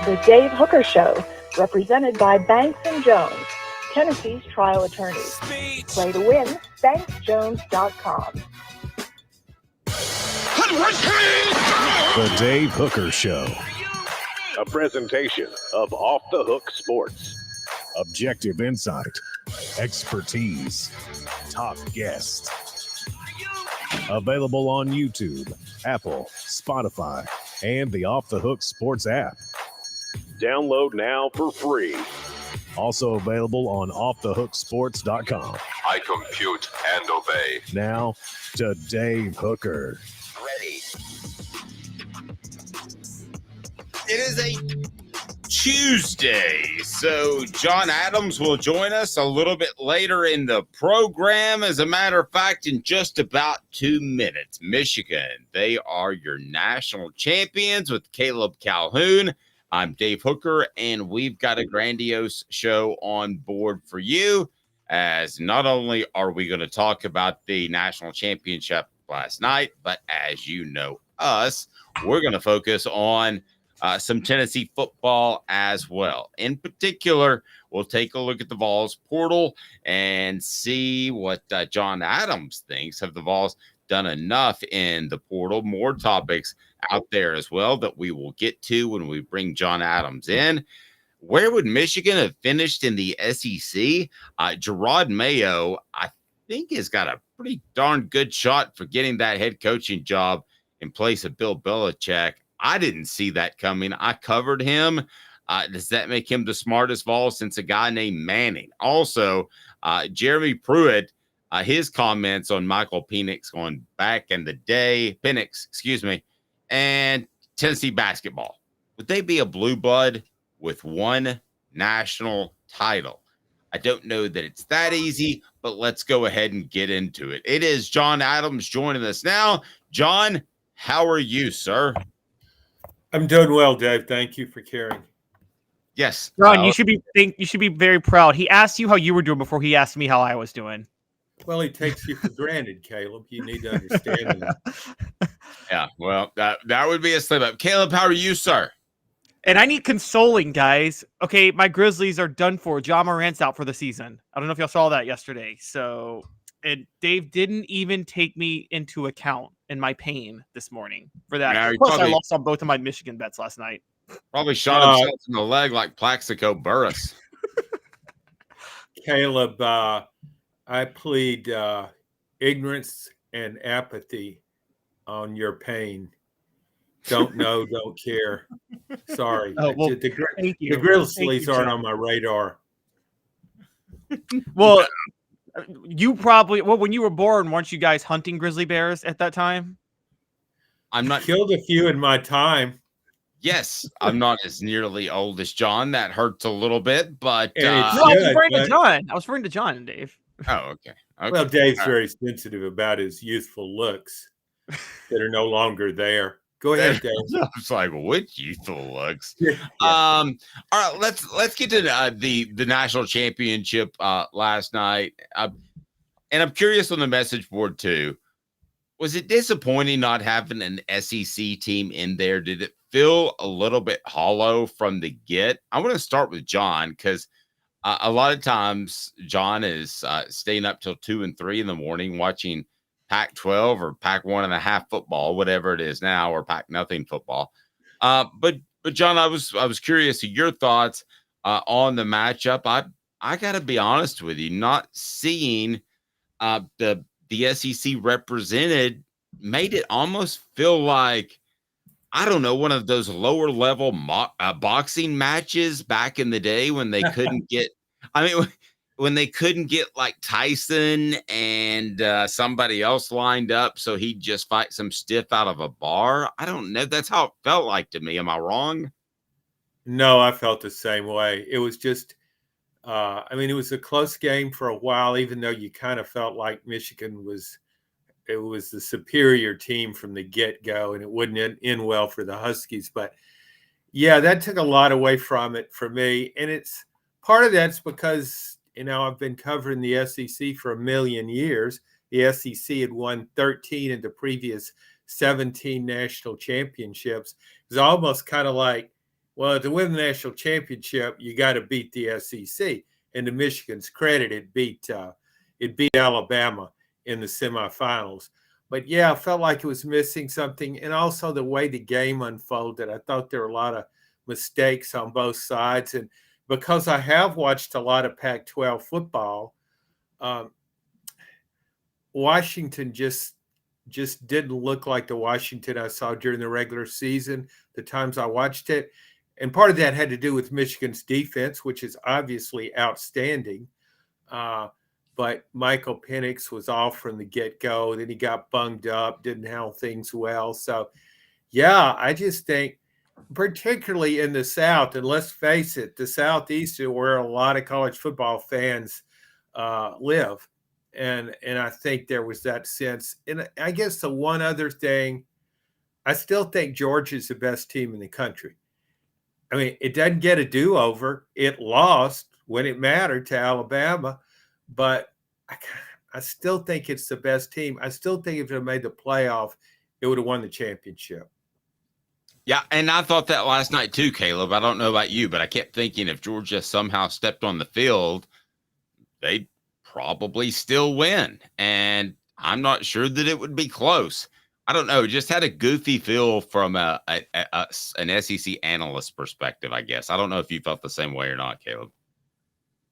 The Dave Hooker Show, represented by Banks & Jones, Tennessee's trial attorneys. Play to win, banksjones.com. The Dave Hooker Show. A presentation of Off the Hook Sports. Objective insight, expertise, top guests. Available on YouTube, Apple, Spotify, and the Off the Hook Sports app. Download now for free. Also available on offthehooksports.com. I compute and obey. Now to Dave Hooker. Ready. It is a Tuesday, so John Adams will join us a little bit later in the program. As a matter of fact, in just about 2 minutes, Michigan, they are your national champions with Caleb Calhoun. I'm Dave Hooker, and we've got a grandiose show on board for you, as not only are we going to talk about the national championship last night, but as you know us, we're going to focus on some Tennessee football as well. In particular, we'll take a look at the Vols portal and see what John Adams thinks. Have the Vols done enough in the portal? More topics out there as well that we will get to when we bring John Adams in. Where would Michigan have finished in the SEC? Jerod Mayo, I think, has got a pretty darn good shot for getting that head coaching job in place of Bill Belichick. I didn't see that coming. I covered him. Does that make him the smartest Vol since a guy named Manning? Also, Jeremy Pruitt, his comments on Michael Penix going back in the day, and Tennessee basketball. Would they be a blue blood with one national title? I don't know that it's that easy, but let's go ahead and get into it. It is John Adams joining us now. John, how are you, sir? I'm doing well, Dave. Thank you for caring. Yes. John, you should be very proud. He asked you how you were doing before he asked me how I was doing. Well, he takes you for granted, Caleb. You need to understand that. Yeah, well, that would be a slip up. Caleb, how are you, sir? And I need consoling, guys. Okay, my Grizzlies are done for. John Morant's out for the season. I don't know if y'all saw that yesterday. So, and Dave didn't even take me into account in my pain this morning for that. Yeah, Plus, I lost on both of my Michigan bets last night. Probably shot himself in the leg like Plaxico Burress. Caleb, I plead ignorance and apathy on your pain. Don't know, don't care. Sorry. Oh, well, the Grizzlies aren't on my radar. Well, you probably, when you were born, weren't you guys hunting grizzly bears at that time? I'm not. Killed a few in my time. Yes, I'm not as nearly old as John. That hurts a little bit, but I was referring to John. I was referring to John and Dave. Oh, okay. Well, Dave's very sensitive about his youthful looks that are no longer there. Go ahead, Dave. I was like, which youthful looks? Yeah. All right, let's get to the national championship last night. And I'm curious on the message board too. Was it disappointing not having an SEC team in there? Did it feel a little bit hollow from the get? I want to start with John because a lot of times John is staying up till 2 and 3 in the morning watching Pac-12 or Pac-1.5 football, whatever it is now, or Pac-nothing football. But John, I was curious of your thoughts on the matchup. I got to be honest with you, not seeing the SEC represented made it almost feel like, I don't know, one of those lower level boxing matches back in the day when they couldn't get, when they couldn't get like Tyson and somebody else lined up, so he'd just fight some stiff out of a bar. I don't know. That's how it felt like to me. Am I wrong? No, I felt the same way. It was just, it was a close game for a while, even though you kind of felt like Michigan was the superior team from the get-go, and it wouldn't end well for the Huskies. But yeah, that took a lot away from it for me. And it's part of that's because, I've been covering the SEC for a million years. The SEC had won 13 of the previous 17 national championships. It was almost kind of like Well, to win the national championship, you got to beat the SEC. And to Michigan's credit, it beat Alabama in the semifinals. But yeah, I felt like it was missing something. And also the way the game unfolded, I thought there were a lot of mistakes on both sides. And because I have watched a lot of Pac-12 football, Washington just didn't look like the Washington I saw during the regular season, the times I watched it. And part of that had to do with Michigan's defense, which is obviously outstanding. But Michael Penix was off from the get-go. Then he got bunged up, didn't handle things well. So, yeah, I just think, particularly in the South, and let's face it, the Southeast is where a lot of college football fans live. And I think there was that sense. And I guess the one other thing, I still think Georgia's the best team in the country. I mean, it doesn't get a do-over. It lost when it mattered to Alabama, but I still think it's the best team. I still think if it had made the playoff, it would have won the championship. Yeah, and I thought that last night too, Caleb. I don't know about you, but I kept thinking if Georgia somehow stepped on the field, they'd probably still win. And I'm not sure that it would be close. I don't know. It just had a goofy feel from an SEC analyst perspective, I guess. I don't know if you felt the same way or not, Caleb.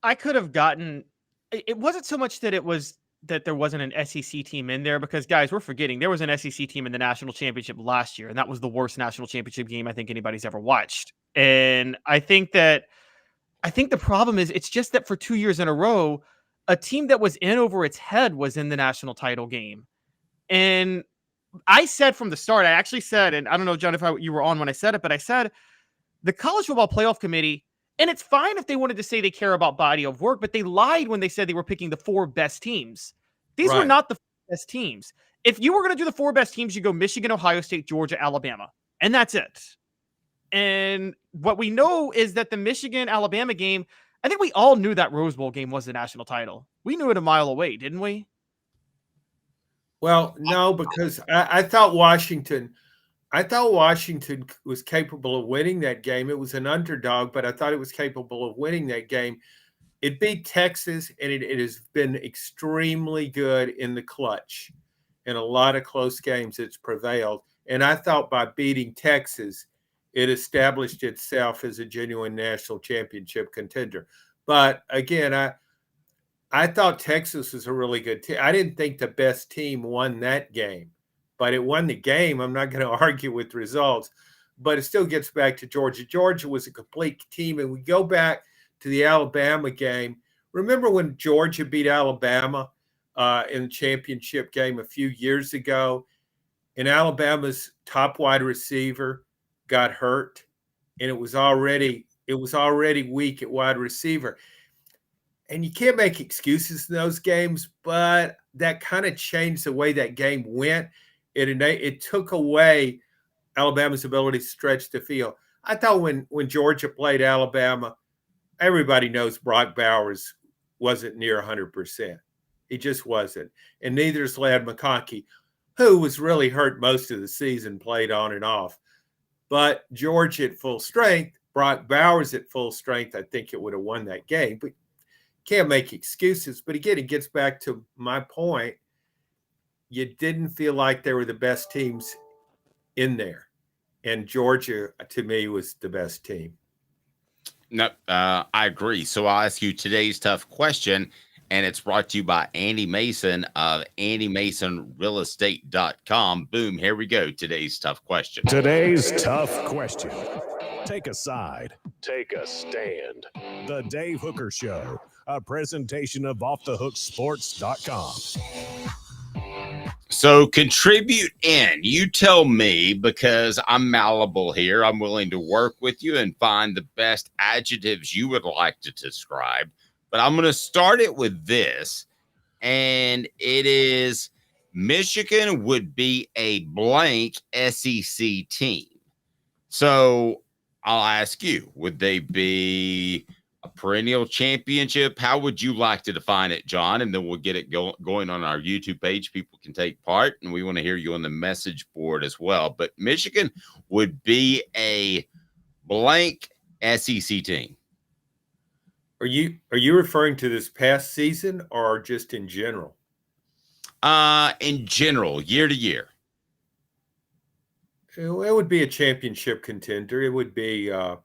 I could have gotten – it wasn't so much that it was that there wasn't an SEC team in there because, guys, we're forgetting there was an SEC team in the national championship last year, and that was the worst national championship game I think anybody's ever watched. And I think the problem is it's just that for 2 years in a row, a team that was in over its head was in the national title game. And I said from the start, I actually said, and I don't know, John, if you were on when I said it, but I said the College Football Playoff Committee, and it's fine if they wanted to say they care about body of work, but they lied when they said they were picking the 4 best teams. These were not the 4 best teams. If you were going to do the 4 best teams, you go Michigan, Ohio State, Georgia, Alabama, and that's it. And what we know is that the Michigan-Alabama game, I think we all knew that Rose Bowl game was the national title. We knew it a mile away, didn't we? Well, no, because I thought Washington was capable of winning that game. It was an underdog, but I thought it was capable of winning that game. It beat Texas, and it has been extremely good in the clutch. In a lot of close games, it's prevailed. And I thought by beating Texas, it established itself as a genuine national championship contender. But again, I thought Texas was a really good team. I didn't think the best team won that game, but it won the game. I'm not going to argue with results, but it still gets back to Georgia. Georgia was a complete team. And we go back to the Alabama game. Remember when Georgia beat Alabama in the championship game a few years ago, and Alabama's top wide receiver got hurt, and it was already weak at wide receiver. And you can't make excuses in those games, but that kind of changed the way that game went. It took away Alabama's ability to stretch the field. I thought when Georgia played Alabama, everybody knows Brock Bowers wasn't near 100%. He just wasn't. And neither is Ladd McConkey, who was really hurt most of the season, played on and off. But Georgia at full strength, Brock Bowers at full strength, I think it would have won that game. But can't make excuses. But again, it gets back to my point. You didn't feel like they were the best teams in there. And Georgia, to me, was the best team. No, I agree. So I'll ask you today's tough question, and it's brought to you by Andy Mason of AndyMasonRealEstate.com. Boom, here we go. Today's tough question. Today's tough question. Take a side. Take a stand. The Dave Hooker Show, a presentation of OffTheHookSports.com. So contribute in. You tell me, because I'm malleable here. I'm willing to work with you and find the best adjectives you would like to describe. But I'm going to start it with this, and it is Michigan would be a blank SEC team. So I'll ask you, would they be a perennial championship? How would you like to define it, John? And then we'll get it going on our YouTube page. People can take part, and we want to hear you on the message board as well. But Michigan would be a blank SEC team. Are you referring to this past season or just in general? In general, year to year. It would be a championship contender. It would be, I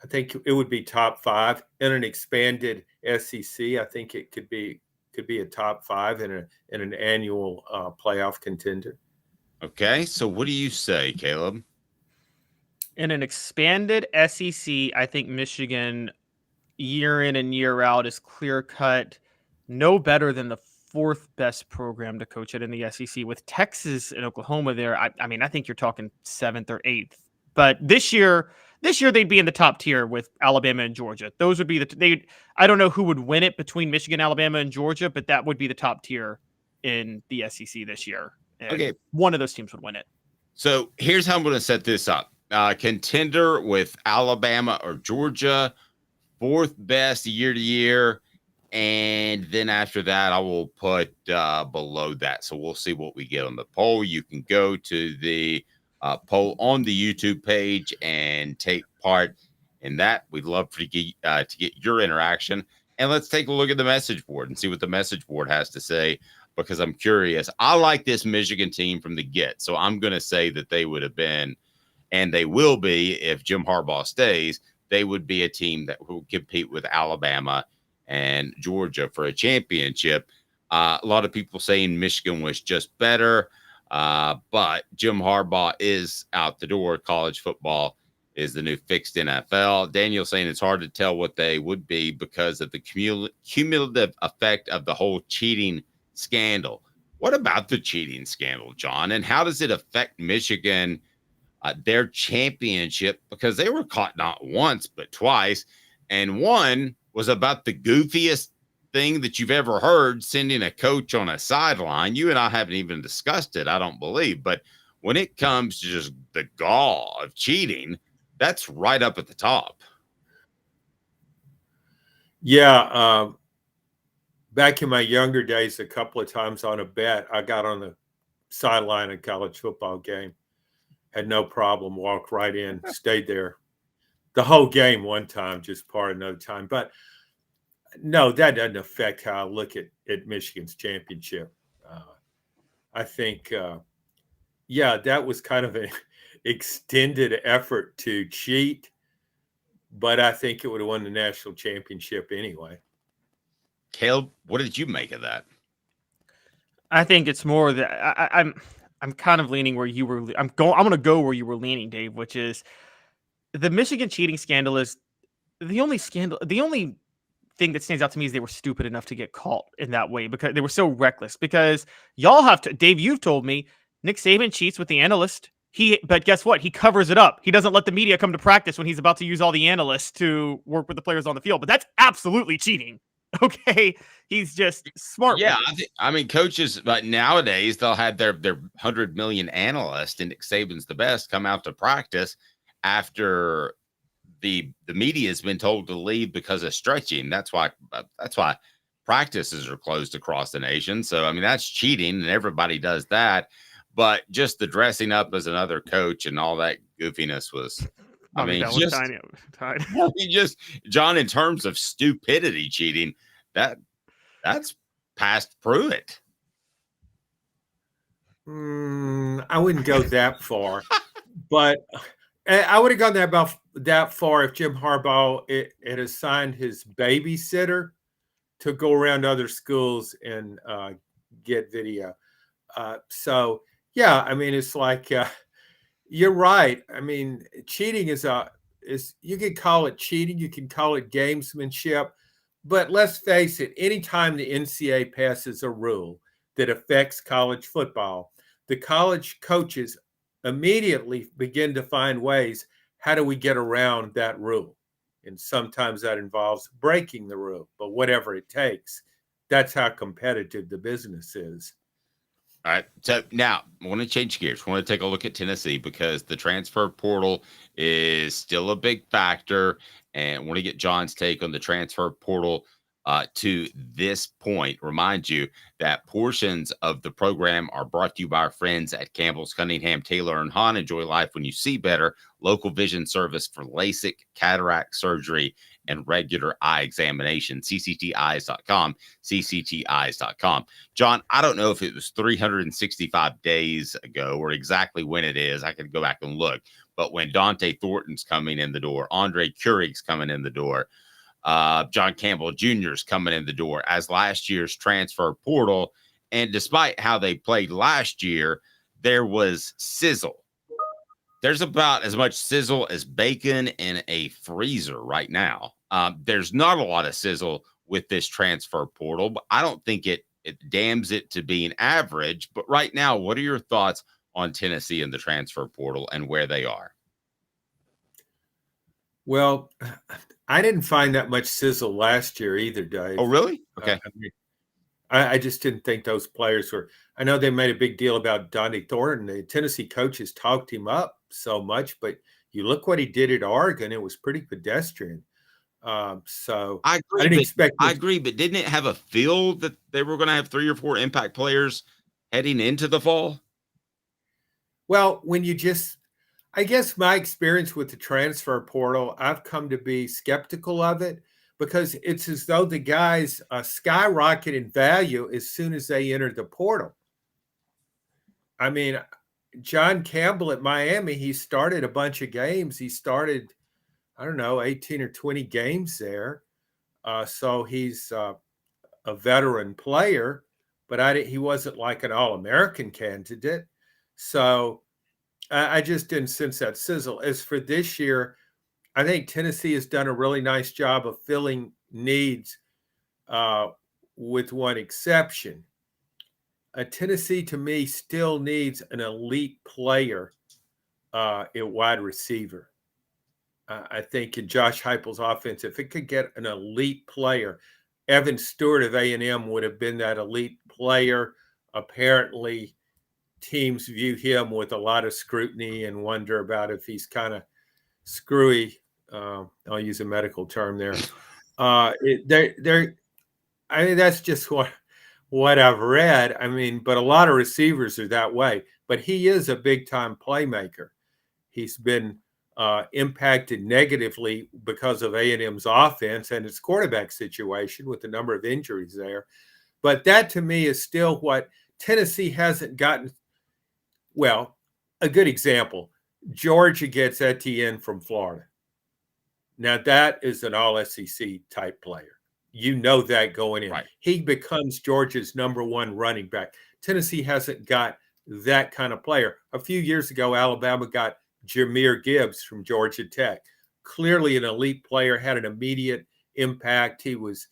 think, it would be top 5 in an expanded SEC. I think it could be a top 5 in an annual playoff contender. Okay, so what do you say, Caleb? In an expanded SEC, I think Michigan, year in and year out, is clear cut, no better than the 4th best program to coach it in the SEC. With Texas and Oklahoma there, I mean, I think you're talking 7th or 8th. But this year they'd be in the top tier with Alabama and Georgia. Those would be I don't know who would win it between Michigan, Alabama, and Georgia, but that would be the top tier in the SEC this year. And okay, one of those teams would win it. So here's how I'm going to set this up. Contender with Alabama or Georgia, 4th best year to year. And then after that, I will put below that. So we'll see what we get on the poll. You can go to the poll on the YouTube page and take part in that. We'd love to get your interaction. And let's take a look at the message board and see what the message board has to say, because I'm curious. I like this Michigan team from the get. So I'm going to say that they would have been, and they will be, if Jim Harbaugh stays, they would be a team that will compete with Alabama and Georgia for a championship. A lot of people saying Michigan was just better, but Jim Harbaugh is out the door. College football is the new fixed NFL. Daniel saying it's hard to tell what they would be because of the cumulative effect of the whole cheating scandal. What about the cheating scandal, John? And how does it affect Michigan, their championship? Because they were caught not once, but twice. And one was about the goofiest thing that you've ever heard, sending a coach on a sideline. You and I haven't even discussed it, I don't believe. But when it comes to just the gall of cheating, that's right up at the top. Yeah. Back in my younger days, a couple of times on a bet, I got on the sideline of a college football game. Had no problem, walked right in, stayed there the whole game one time, just part another time. But no, that doesn't affect how I look at Michigan's championship. I think, that was kind of an extended effort to cheat, but I think it would have won the national championship anyway. Caleb, what did you make of that? I think it's more that I'm kind of leaning where you were. I'm going to go where you were leaning, Dave, which is the Michigan cheating scandal is the only scandal. The only thing that stands out to me is they were stupid enough to get caught in that way because they were so reckless. Because y'all have to, Dave, you've told me Nick Saban cheats with the analyst. But guess what? He covers it up. He doesn't let the media come to practice when he's about to use all the analysts to work with the players on the field. But that's absolutely cheating. Okay, he's just smart. Yeah, I mean, coaches, but nowadays they'll have their 100 million analysts, and Nick Saban's the best, come out to practice after the media has been told to leave because of stretching. That's why practices are closed across the nation. So I mean, that's cheating, and everybody does that. But just the dressing up as another coach and all that goofiness was. I mean, just John, in terms of stupidity cheating, that's past Pruitt. I wouldn't go that far, but I would have gone that far if Jim Harbaugh had assigned his babysitter to go around other schools and get video. So yeah, I mean, it's like. You're right. I mean, cheating is you can call it cheating, you can call it gamesmanship, but let's face it, anytime the NCAA passes a rule that affects college football, the college coaches immediately begin to find ways, how do we get around that rule? And sometimes that involves breaking the rule, but whatever it takes, that's how competitive the business is. All right. So now I want to change gears. I want to take a look at Tennessee because the transfer portal is still a big factor. And I want to get John's take on the transfer portal to this point. Remind you that portions of the program are brought to you by our friends at Campbell's, Cunningham, Taylor, and Haun. Enjoy life when you see better. Local vision service for LASIK, cataract surgery, and regular eye examination. ccteyes.com, ccteyes.com. John, I don't know if it was 365 days ago or exactly when it is. I could go back and look. But when Dante Thornton's coming in the door, Andre Keurig's coming in the door, John Campbell Jr. is coming in the door as last year's transfer portal. And despite how they played last year, there was sizzle. There's about as much sizzle as bacon in a freezer right now. There's not a lot of sizzle with this transfer portal, but I don't think it damns it to being average. But right now, what are your thoughts on Tennessee and the transfer portal and where they are? Well, I didn't find that much sizzle last year either, Dave. Oh, really? Okay. I just didn't think those players were. I know they made a big deal about Dante Thornton. The Tennessee coaches talked him up so much, but you look what he did at Oregon. It was pretty pedestrian. So I agree, but didn't it have a feel that they were going to have 3 or 4 impact players heading into the fall? Well, I guess my experience with the transfer portal, I've come to be skeptical of it because it's as though the guys skyrocket in value as soon as they enter the portal. I mean, John Campbell at Miami, he started a bunch of games. He started, 18 or 20 games there. So he's a veteran player, but he wasn't like an All-American candidate. So I just didn't sense that sizzle. As for this year, I think Tennessee has done a really nice job of filling needs with one exception. Tennessee, to me, still needs an elite player at wide receiver. I think in Josh Heupel's offense, if it could get an elite player, Evan Stewart of A&M would have been that elite player. Apparently, teams view him with a lot of scrutiny and wonder about if he's kind of screwy. I'll use a medical term there. I mean, that's just what I've read. I mean, but a lot of receivers are that way. But he is a big-time playmaker. He's been impacted negatively because of A&M's offense and its quarterback situation with the number of injuries there. But that, to me, is still what Tennessee hasn't gotten. Well, a good example, Georgia gets Etienne from Florida. Now, that is an all-SEC type player. You know that going in. Right. He becomes Georgia's number 1 running back. Tennessee hasn't got that kind of player. A few years ago, Alabama got Jahmyr Gibbs from Georgia Tech. Clearly an elite player, had an immediate impact. He was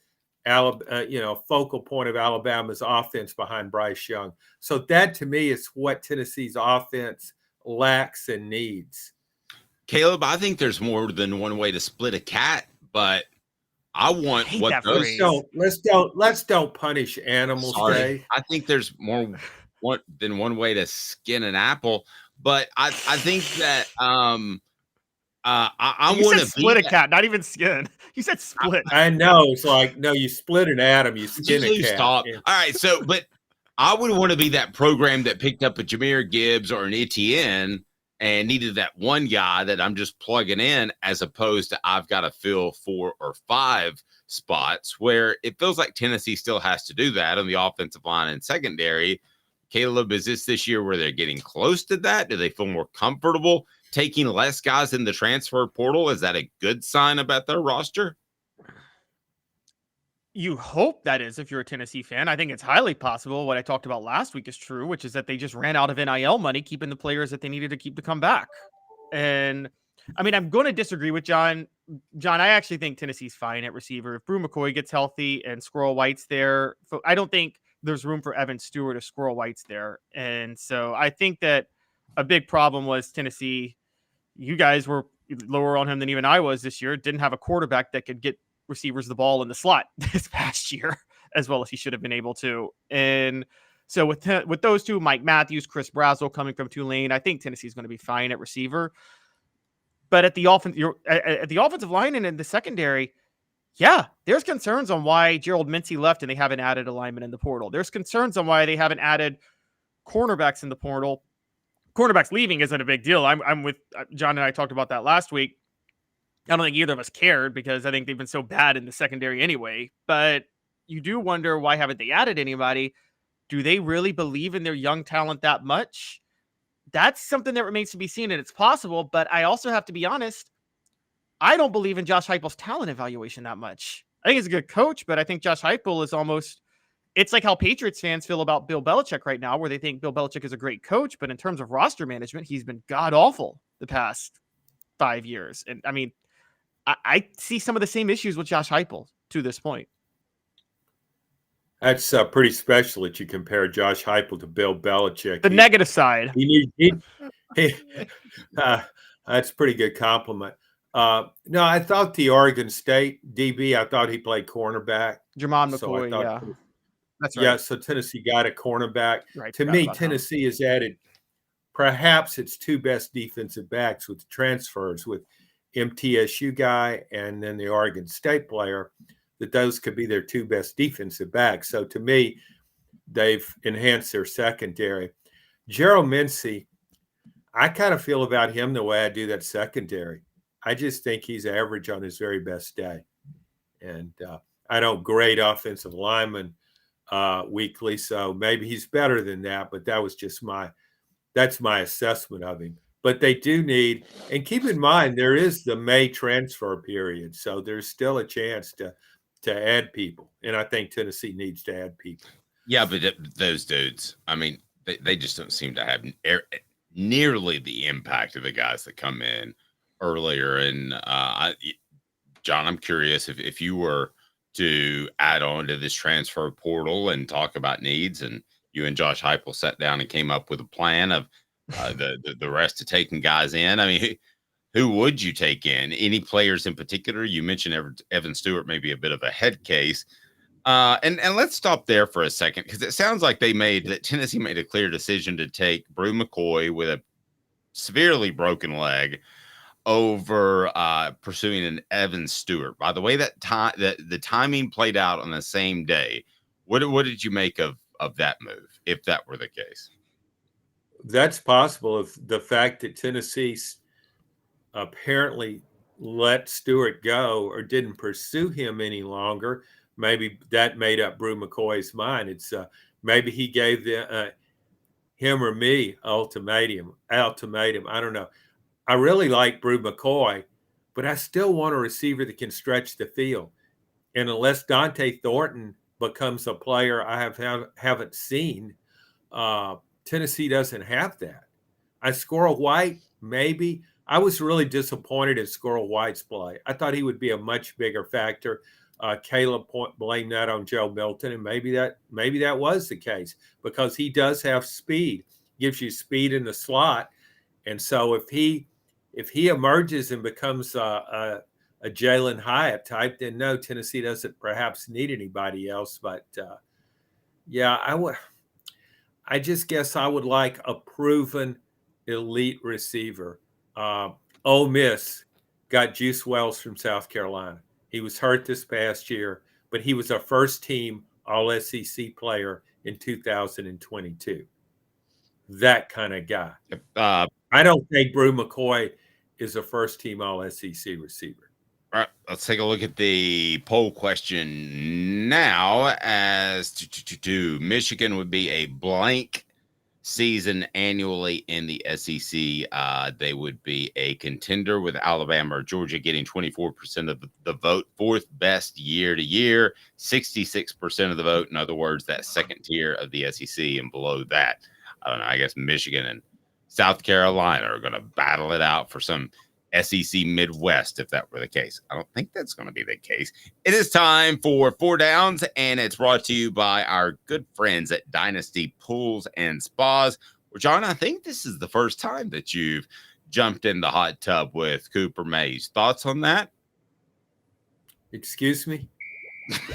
focal point of Alabama's offense behind Bryce Young. So that, to me, is what Tennessee's offense lacks and needs. Caleb, I think there's more than one way to split a cat, but I want what those let's don't punish animals. Dave. I think there's more than one way to skin an apple, but I think that I want to split a cat, not even skin. You said split. I know. It's like, no, you split an atom, you skin a cat. Stop. Yeah. All right. So, but I would want to be that program that picked up a Jahmyr Gibbs or an Etienne and needed that one guy that I'm just plugging in, as opposed to I've got to fill 4 or 5 spots, where it feels like Tennessee still has to do that on the offensive line and secondary. Caleb, is this year where they're getting close to that? Do they feel more comfortable taking less guys in the transfer portal? Is that a good sign about their roster? You hope that is, if you're a Tennessee fan. I think it's highly possible. What I talked about last week is true, which is that they just ran out of NIL money, keeping the players that they needed to keep to come back. And I mean, I'm going to disagree with John. John, I actually think Tennessee's fine at receiver. If Brew McCoy gets healthy and Squirrel White's there, I don't think there's room for Evan Stewart or Squirrel White's there. And so I think that a big problem was Tennessee. You guys were lower on him than even I was this year. Didn't have a quarterback that could get receivers the ball in the slot this past year as well as he should have been able to. And so with those two, Mike Matthews, Chris Brazzell coming from Tulane, I think Tennessee's going to be fine at receiver. But at the offensive line and in the secondary, Yeah, there's concerns on why Gerald Mincy left and they haven't added a lineman in the portal. There's concerns on why they haven't added cornerbacks in the portal. Cornerbacks leaving isn't a big deal. I'm with John, and I talked about that last week. I don't think either of us cared because I think they've been so bad in the secondary anyway. But you do wonder, why haven't they added anybody? Do they really believe in their young talent that much? That's something that remains to be seen, and it's possible. But I also have to be honest, I don't believe in Josh Heupel's talent evaluation that much. I think he's a good coach, but I think Josh Heupel is almost, it's like how Patriots fans feel about Bill Belichick right now, where they think Bill Belichick is a great coach, but in terms of roster management, he's been god-awful the past 5 years. And I mean, I see some of the same issues with Josh Heupel to this point. That's pretty special that you compare Josh Heupel to Bill Belichick. The negative side. That's a pretty good compliment. No, I thought the Oregon State DB, I thought he played cornerback. Jermon McCoy, yeah. That's right. Yeah, so Tennessee got a cornerback. Right, to me, Tennessee has added perhaps its two best defensive backs with transfers, with MTSU guy and then the Oregon State player, that those could be their two best defensive backs. So to me, they've enhanced their secondary. Gerald Mincy, I kind of feel about him the way I do that secondary. I just think he's average on his very best day. And I don't grade offensive linemen weekly, so maybe he's better than that, but that's my assessment of him. But they do need, and keep in mind, there is the May transfer period, so there's still a chance to add people. And I think Tennessee needs to add people. Yeah, but those dudes, I mean, they just don't seem to have nearly the impact of the guys that come in earlier. And John, I'm curious if you were to add on to this transfer portal and talk about needs, and you and Josh Heupel sat down and came up with a plan of the rest of taking guys in. I mean, who would you take in? Any players in particular? You mentioned Evan Stewart, maybe a bit of a head case. And let's stop there for a second, because it sounds like Tennessee made a clear decision to take Brew McCoy with a severely broken leg over pursuing an Evan Stewart. By the way, that the timing played out on the same day. What did you make of that move, if that were the case? That's possible. If the fact that Tennessee apparently let Stewart go or didn't pursue him any longer, maybe that made up Brew McCoy's mind. It's maybe he gave him or me ultimatum. I don't know. I really like Brew McCoy, but I still want a receiver that can stretch the field. And unless Dante Thornton becomes a player I haven't seen, Tennessee doesn't have that. Squirrel White, maybe. I was really disappointed in Squirrel White's play. I thought he would be a much bigger factor. Caleb blamed that on Joe Milton, and maybe that was the case, because he does have speed, gives you speed in the slot. And so if he emerges and becomes a Jalen Hyatt type, then no, Tennessee doesn't perhaps need anybody else. But I just guess I would like a proven elite receiver. Ole Miss got Juice Wells from South Carolina. He was hurt this past year, but he was a first-team All-SEC player in 2022. That kind of guy. I don't think Brew McCoy is a first-team All-SEC receiver. All right, let's take a look at the poll question now. As to Michigan would be a blank season annually in the SEC. They would be a contender, with Alabama or Georgia getting 24% of the vote, fourth best year to year, 66% of the vote. In other words, that second tier of the SEC, and below that, I don't know, I guess Michigan and South Carolina are going to battle it out for some SEC Midwest, if that were the case. I don't think that's going to be the case. It is time for Four Downs, and it's brought to you by our good friends at Dynasty Pools and Spas. Well, John, I think this is the first time that you've jumped in the hot tub with Cooper Mays. Thoughts on that? Excuse me?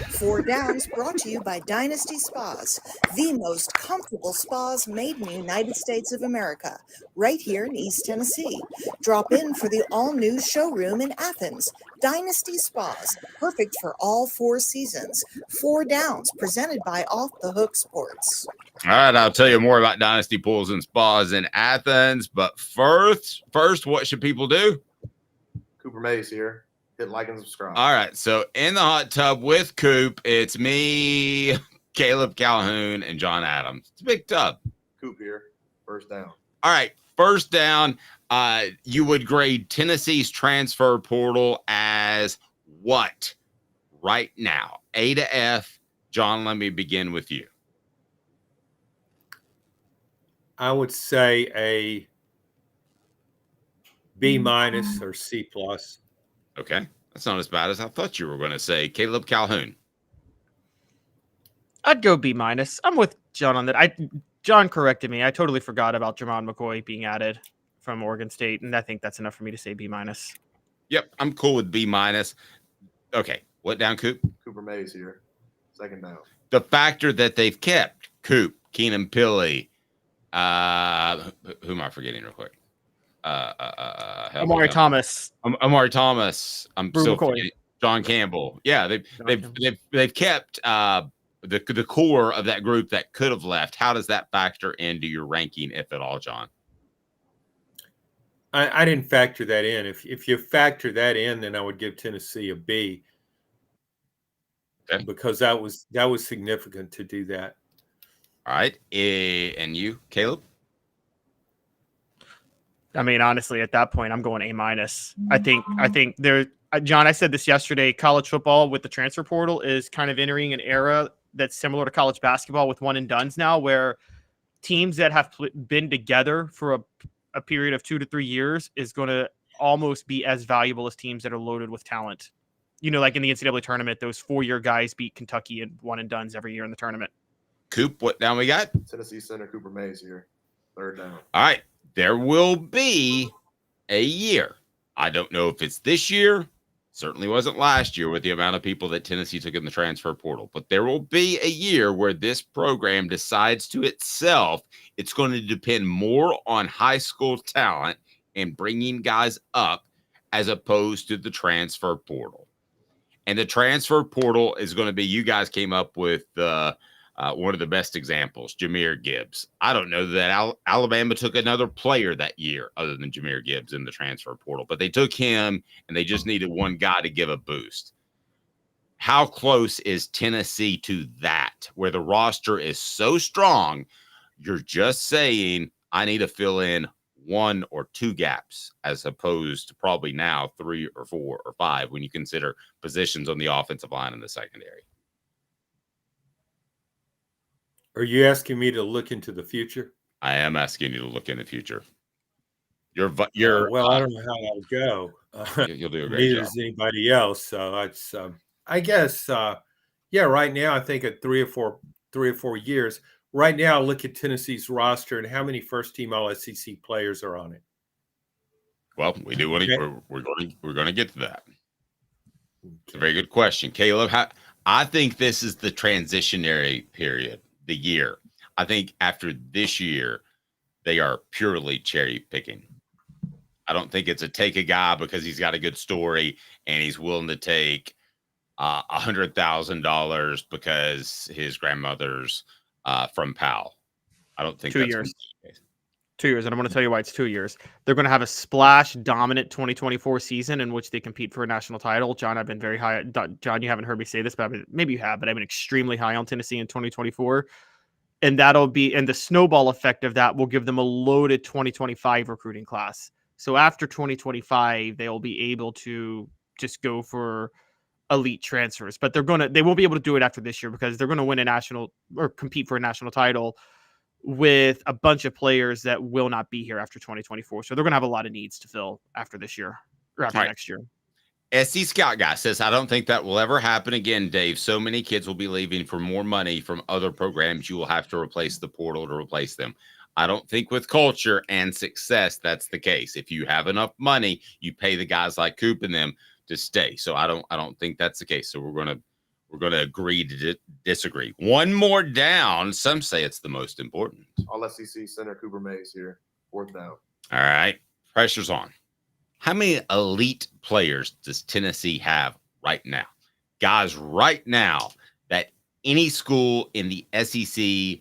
Four Downs brought to you by Dynasty Spas, the most comfortable spas made in the United States of America, right here in East Tennessee. Drop in for the all-new showroom in Athens. Dynasty Spas, perfect for all four seasons. Four Downs, presented by Off the Hook Sports. All right, I'll tell you more about Dynasty Pools and Spas in Athens. But first, what should people do? Cooper Mays here. Hit like and subscribe. All right, so in the hot tub with Coop, it's me, Caleb Calhoun, and John Adams. It's a big tub. Coop here. First down. All right, first down. You would grade Tennessee's transfer portal as what right now? A to F. John, let me begin with you. I would say a B- or C+. Okay, that's not as bad as I thought you were going to say. Caleb Calhoun. I'd go B-. I'm with John on that. John corrected me. I totally forgot about Jermon McCoy being added from Oregon State, and I think that's enough for me to say B-. Yep, I'm cool with B-. Okay, what down, Coop? Cooper Mays here. Second down. The factor that they've kept, Coop, Keenan Pilley, who am I forgetting real quick? Amari Thomas. Amari Thomas. I'm Brew still McCoy. forgetting. John Campbell. Yeah, they've kept the core of that group that could have left. How does that factor into your ranking, if at all, John? I didn't factor that in. If you factor that in, then I would give Tennessee a B. Okay. Because that was significant to do that. All right. And you, Caleb? I mean, honestly, at that point, I'm going A-. I think there, John, I said this yesterday, college football with the transfer portal is kind of entering an era that's similar to college basketball with one and dones now, where teams that have been together for a period of 2 to 3 years is going to almost be as valuable as teams that are loaded with talent. You know, like in the NCAA tournament, those 4-year guys beat Kentucky and one and dones every year in the tournament. Coop, what down we got? Tennessee center Cooper Mays here. Third down. All right. There will be a year. I don't know if it's this year. Certainly wasn't last year with the amount of people that Tennessee took in the transfer portal. But there will be a year where this program decides to itself it's going to depend more on high school talent and bringing guys up as opposed to the transfer portal. And the transfer portal is going to be, you guys came up with one of the best examples, Jahmyr Gibbs. I don't know that Alabama took another player that year other than Jahmyr Gibbs in the transfer portal, but they took him and they just needed one guy to give a boost. How close is Tennessee to that, where the roster is so strong, you're just saying, I need to fill in 1 or 2 gaps as opposed to probably now 3 or 4 or 5 when you consider positions on the offensive line and the secondary? Are you asking me to look into the future? I am asking you to look in the fuure. Well, I don't know how that'll go. You'll do a great neither job. does anybody else. So it's, I guess, right now I think at 3 or 4 years. Right now, look at Tennessee's roster and how many first-team All-SEC players are on it. Well, we do want to. We're going to get to that. It's a very good question, Caleb. I think this is the transitionary period. The year. I think after this year, they are purely cherry picking. I don't think it's a take a guy because he's got a good story and he's willing to take $100,000 because his grandmother's from Powell. I don't think 2 that's years. 2 years, and I'm going to tell you why it's 2 years. They're going to have a splash dominant 2024 season in which they compete for a national title. John, I've been very high. John, you haven't heard me say this, but maybe you have, but I've been extremely high on Tennessee in 2024. And the snowball effect of that will give them a loaded 2025 recruiting class. So after 2025, they'll be able to just go for elite transfers, but they won't be able to do it after this year because they're going to win a national or compete for a national title with a bunch of players that will not be here after 2024. So they're going to have a lot of needs to fill after this year or after next year. SC Scout Guy says, I don't think that will ever happen again, Dave. So many kids will be leaving for more money from other programs. You will have to replace the portal to replace them. I don't think with culture and success, that's the case. If you have enough money, you pay the guys like Coop and them to stay. So I don't think that's the case. So we're We're going to agree to disagree. One more down. Some say it's the most important. All SEC center Cooper Mays here. 4th down. All right. Pressure's on. How many elite players does Tennessee have right now? Guys, right now, that any school in the SEC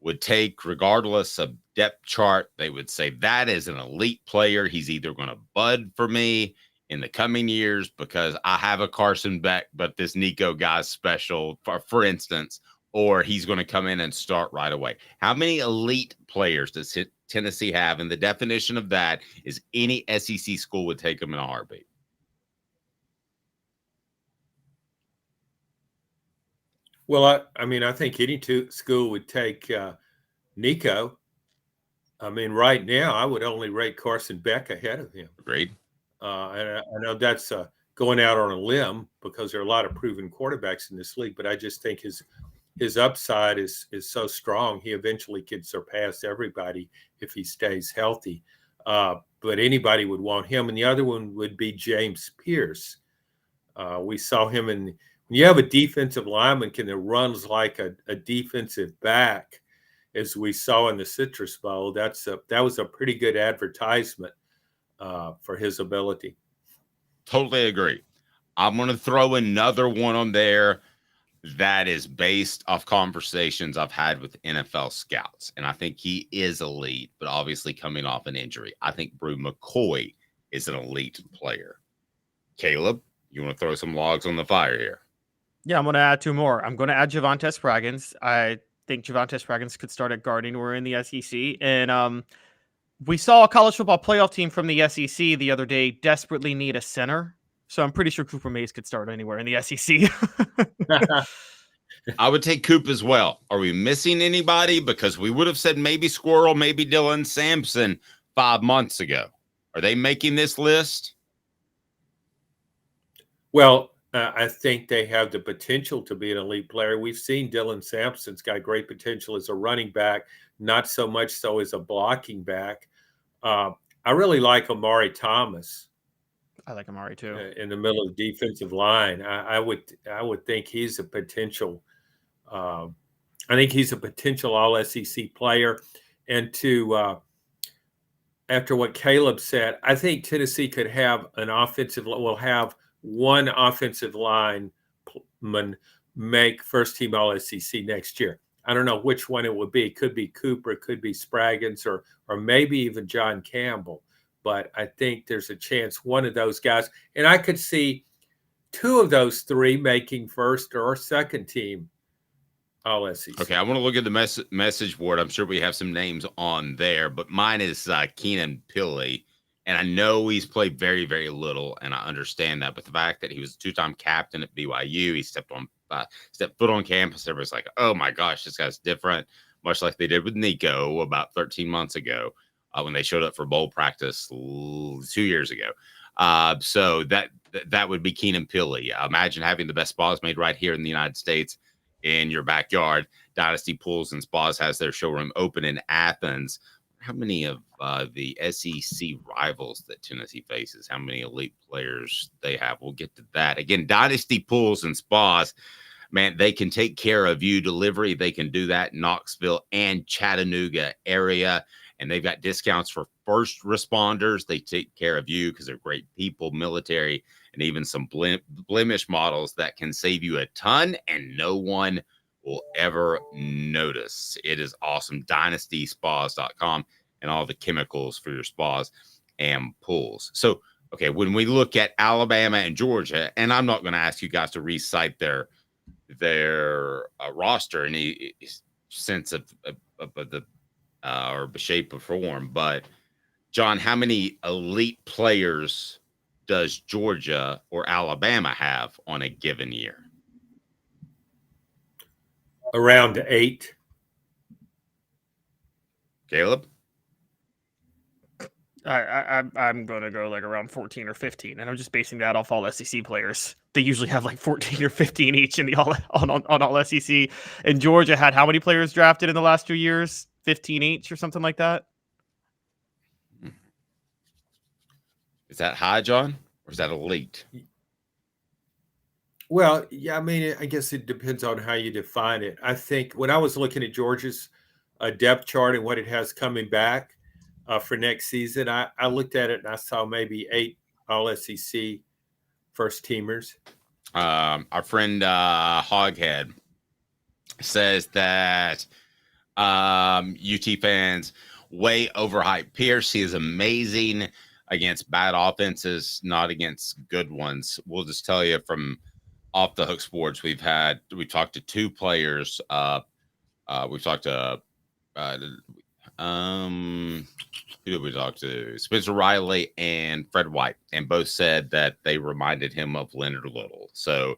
would take, regardless of depth chart, they would say that is an elite player. He's either going to bud for me in the coming years because I have a Carson Beck, but this Nico guy's special, for instance, or he's going to come in and start right away. How many elite players does Tennessee have? And the definition of that is any SEC school would take them in a heartbeat. Well, I think any school would take Nico. I mean, right now, I would only rate Carson Beck ahead of him. Agreed. And I know that's going out on a limb because there are a lot of proven quarterbacks in this league, but I just think his upside is so strong. He eventually could surpass everybody if he stays healthy. But anybody would want him. And the other one would be James Pierce. We saw him when you have a defensive lineman that runs like a defensive back, as we saw in the Citrus Bowl, that was a pretty good advertisement for his ability. Totally agree. I'm going to throw another one on there that is based off conversations I've had with NFL scouts. And I think he is elite, but obviously coming off an injury. I think Brew McCoy is an elite player. Caleb, you want to throw some logs on the fire here? Yeah, I'm going to add 2 more. I'm going to add Javonte Spraggins. I think Javonte Spraggins could start at guarding. We're in the SEC. And we saw a college football playoff team from the SEC the other day desperately need a center. So I'm pretty sure Cooper Mays could start anywhere in the SEC. I would take Coop as well. Are we missing anybody? Because we would have said maybe Squirrel, maybe Dylan Sampson 5 months ago. Are they making this list? Well, I think they have the potential to be an elite player. We've seen Dylan Sampson's got great potential as a running back, not so much so as a blocking back. I really like Amari Thomas. I like Amari too. In the middle of the defensive line. I would think he's a potential. I think he's a potential all SEC player. And after what Caleb said, I think Tennessee could have will have one offensive lineman make first team all SEC next year. I don't know which one it would be. It could be Cooper, it could be Spraggins, or maybe even John Campbell. But I think there's a chance one of those guys, and I could see 2 of those 3 making first or second team all SEC. Okay, I want to look at the message board. I'm sure we have some names on there, but mine is Keenan Pilley. And I know he's played very, very little, and I understand that. But the fact that he was a 2-time captain at BYU, he stepped foot on campus, everybody's like, oh my gosh, this guy's different, much like they did with Nico about 13 months ago when they showed up for bowl practice 2 years ago. So that would be Keenan Pilley. Imagine having the best spas made right here in the United States in your backyard. Dynasty Pools and Spas has their showroom open in Athens. How many of the SEC rivals that Tennessee faces, how many elite players they have? We'll get to that. Again, Dynasty Pools and Spas, man, they can take care of you. Delivery, they can do that in Knoxville and Chattanooga area. And they've got discounts for first responders. They take care of you because they're great people, military, and even some blemish models that can save you a ton, and no one will ever notice. It is awesome. DynastySpas.com and all the chemicals for your spas and pools. So, okay, when we look at Alabama and Georgia, and I'm not going to ask you guys to recite their roster in any sense of the or shape or form, but John, how many elite players does Georgia or Alabama have on a given year? Around 8. Caleb? I'm going to go like around 14 or 15, and I'm just basing that off all SEC players. They usually have like 14 or 15 each in the on all SEC. And Georgia had how many players drafted in the last 2 years? 15 each or something like that. Is that high, John, or is that elite? Well, yeah, I mean, I guess it depends on how you define it. I think when I was looking at Georgia's depth chart and what it has coming back for next season, I looked at it and I saw maybe 8 All-SEC first teamers. Our friend Hoghead says that UT fans way overhype Pierce. He is amazing against bad offenses, not against good ones. We'll just tell you from Off the Hook Sports, we talked to 2 players. We've talked to who did we talk to? Spencer Riley and Fred White, and both said that they reminded him of Leonard Little. So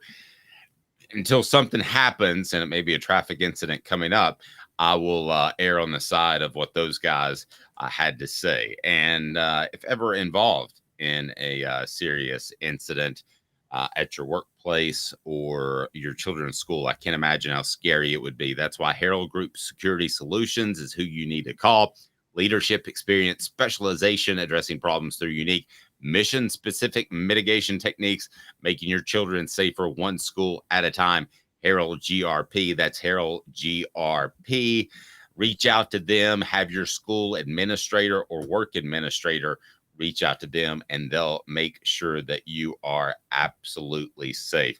until something happens, and it may be a traffic incident coming up, I will err on the side of what those guys had to say. And if ever involved in a serious incident at your workplace or your children's school, I can't imagine how scary it would be. That's why Herald Group Security Solutions is who you need to call. Leadership, experience, specialization, addressing problems through unique mission-specific mitigation techniques, making your children safer one school at a time. Herald GRP, that's Herald GRP. Reach out to them, have your school administrator or work administrator reach out to them, and they'll make sure that you are absolutely safe.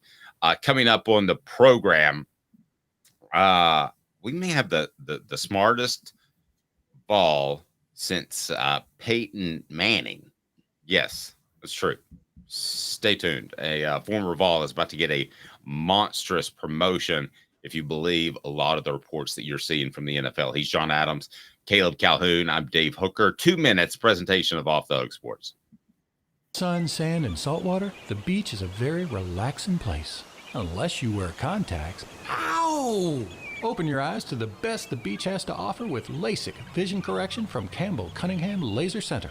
Coming up on the program, we may have the smartest ball since Peyton Manning. Yes, that's true. Stay tuned. A former Vol is about to get a monstrous promotion, if you believe a lot of the reports that you're seeing from the NFL. He's John Adams, Caleb Calhoun. I'm Dave Hooker. 2 minutes presentation of Off the Hook Sports. Sun, sand, and salt water, the beach is a very relaxing place. Unless you wear contacts. Ow! Open your eyes to the best the beach has to offer with LASIK vision correction from Campbell Cunningham Laser Center.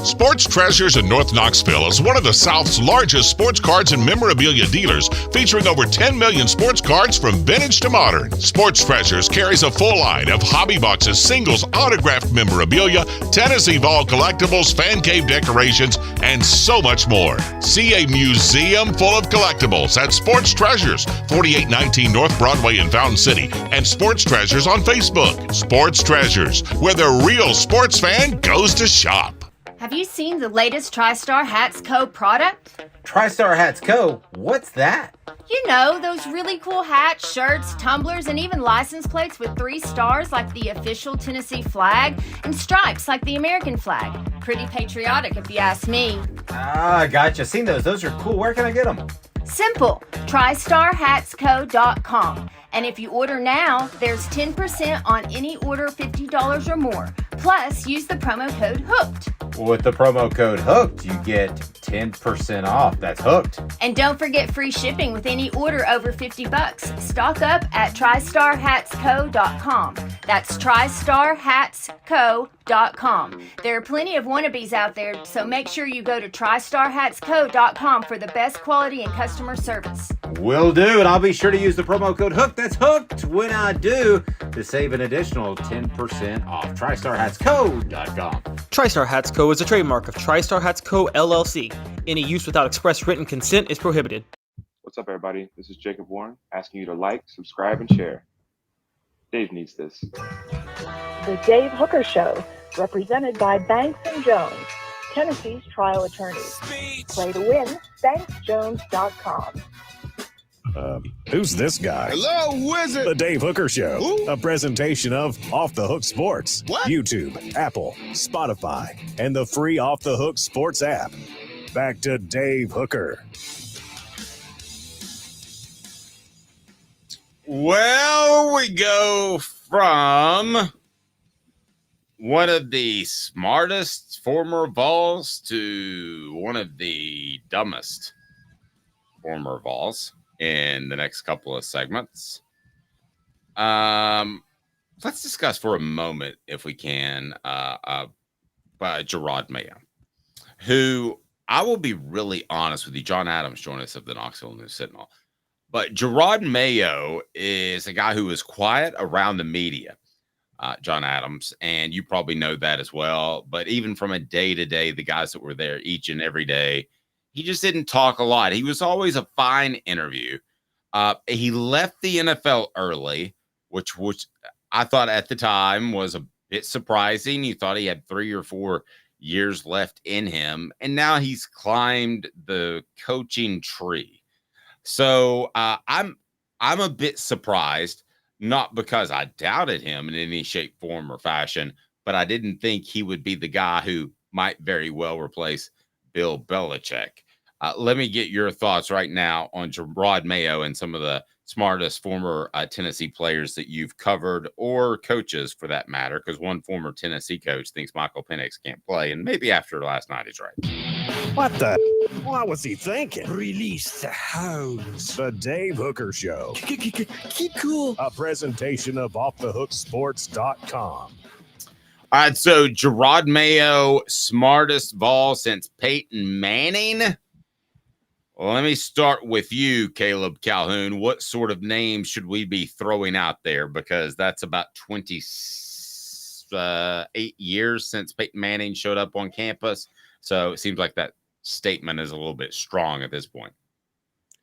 Sports Treasures in North Knoxville is one of the South's largest sports cards and memorabilia dealers, featuring over 10 million sports cards from vintage to modern. Sports Treasures carries a full line of hobby boxes, singles, autographed memorabilia, Tennessee Vol collectibles, fan cave decorations, and so much more. See a museum full of collectibles at Sports Treasures, 4819 North Broadway in Fountain City, and Sports Treasures on Facebook. Sports Treasures, where the real sports fan goes to shop. Have you seen the latest TriStar Hats Co. product? TriStar Hats Co.? What's that? You know, those really cool hats, shirts, tumblers, and even license plates with 3 stars like the official Tennessee flag and stripes like the American flag. Pretty patriotic if you ask me. Gotcha. Seen those. Those are cool. Where can I get them? Simple. TriStarHatsCo.com. And if you order now, there's 10% on any order $50 or more. Plus, use the promo code HOOKED. With the promo code HOOKED, you get 10% off. That's hooked. And don't forget free shipping with any order over $50. Stock up at TriStarHatsCo.com. That's TriStarHatsCo.com. There are plenty of wannabes out there, so make sure you go to TriStarHatsCo.com for the best quality and customer service. Will do, and I'll be sure to use the promo code HOOKED. That's hooked when I do, to save an additional 10% off. TriStarHatsCo.com. TriStar Hats Co. is a trademark of TriStar Hats Co. LLC. Any use without express written consent is prohibited. What's up, everybody? This is Jacob Warren, asking you to like, subscribe, and share. Dave needs this. The Dave Hooker Show, represented by Banks & Jones, Tennessee's trial attorneys. Play to win, banksjones.com. Who's this guy? Hello, wizard. The Dave Hooker Show, Who? a presentation of Off the Hook Sports. What? YouTube, Apple, Spotify, and the free Off the Hook Sports app. Back to Dave Hooker. Well, we go from one of the smartest former Vols to one of the dumbest former Vols in the next couple of segments. Let's discuss for a moment, if we can, Jerod Mayo, who, I will be really honest with you. John Adams joined us of the Knoxville News Sentinel. But Jerod Mayo is a guy who is quiet around the media, John Adams, and you probably know that as well. But even from a day-to-day, the guys that were there each and every day, he just didn't talk a lot. He was always a fine interview. He left the NFL early, which I thought at the time was a bit surprising. You thought he had 3 or 4 years left in him, and now he's climbed the coaching tree. So I'm a bit surprised, not because I doubted him in any shape, form, or fashion, but I didn't think he would be the guy who might very well replace Bill Belichick. Let me get your thoughts right now on Jerod Mayo and some of the smartest former Tennessee players that you've covered, or coaches for that matter, because one former Tennessee coach thinks Michael Penix can't play, and maybe after last night he's right. What the? What was he thinking? Release the hounds. The Dave Hooker Show. Keep cool. A presentation of OffTheHookSports.com. All right, so Jerod Mayo, smartest Vol since Peyton Manning. Well, let me start with you, Caleb Calhoun. What sort of names should we be throwing out there? Because that's about 28 years since Peyton Manning showed up on campus. So it seems like that statement is a little bit strong at this point.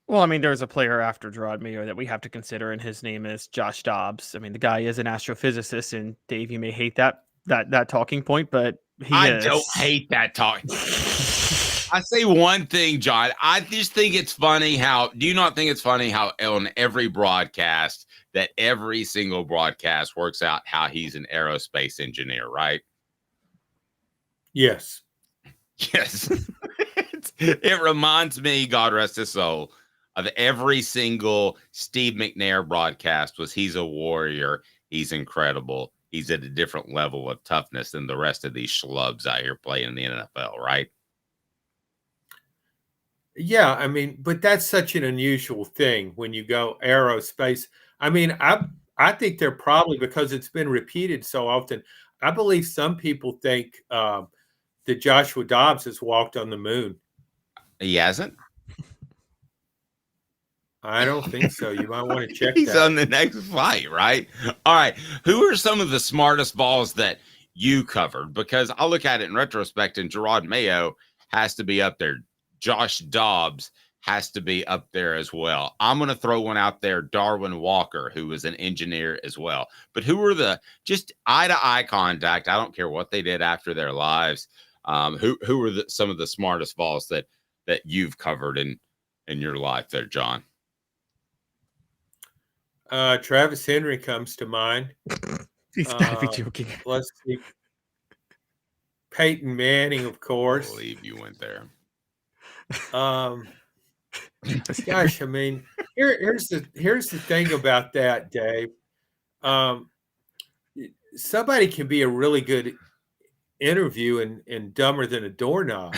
Well, I mean, there's a player after Jerod Mayo that we have to consider, and his name is Josh Dobbs. I mean, the guy is an astrophysicist, and Dave, you may hate that talking point, but I don't hate that talk. I say one thing, John. I just think it's funny how, do you not think it's funny how on every broadcast that every single broadcast works out how he's an aerospace engineer, right? Yes. Yes. It reminds me, God rest his soul, of every single Steve McNair broadcast was he's a warrior. He's incredible. He's at a different level of toughness than the rest of these schlubs out here playing in the NFL, right? Yeah, I mean, but that's such an unusual thing when you go aerospace. I mean, I think they're probably, because it's been repeated so often, I believe some people think that Joshua Dobbs has walked on the moon. He hasn't? I don't think so. You might want to check He's that. on the next flight, right? All right. Who are some of the smartest Vols that you covered? Because I look at it in retrospect, and Jerod Mayo has to be up there. Josh Dobbs has to be up there as well. I'm going to throw one out there, Darwin Walker, who was an engineer as well. But who were the just eye-to-eye contact? I don't care what they did after their lives. Who were some of the smartest Vols that you've covered in your life there, John? Travis Henry comes to mind. He's gotta be joking. Let's see. Peyton Manning, of course. I believe you went there. Gosh, I mean, here's the thing about that, Dave. Somebody can be a really good interview and dumber than a doorknob.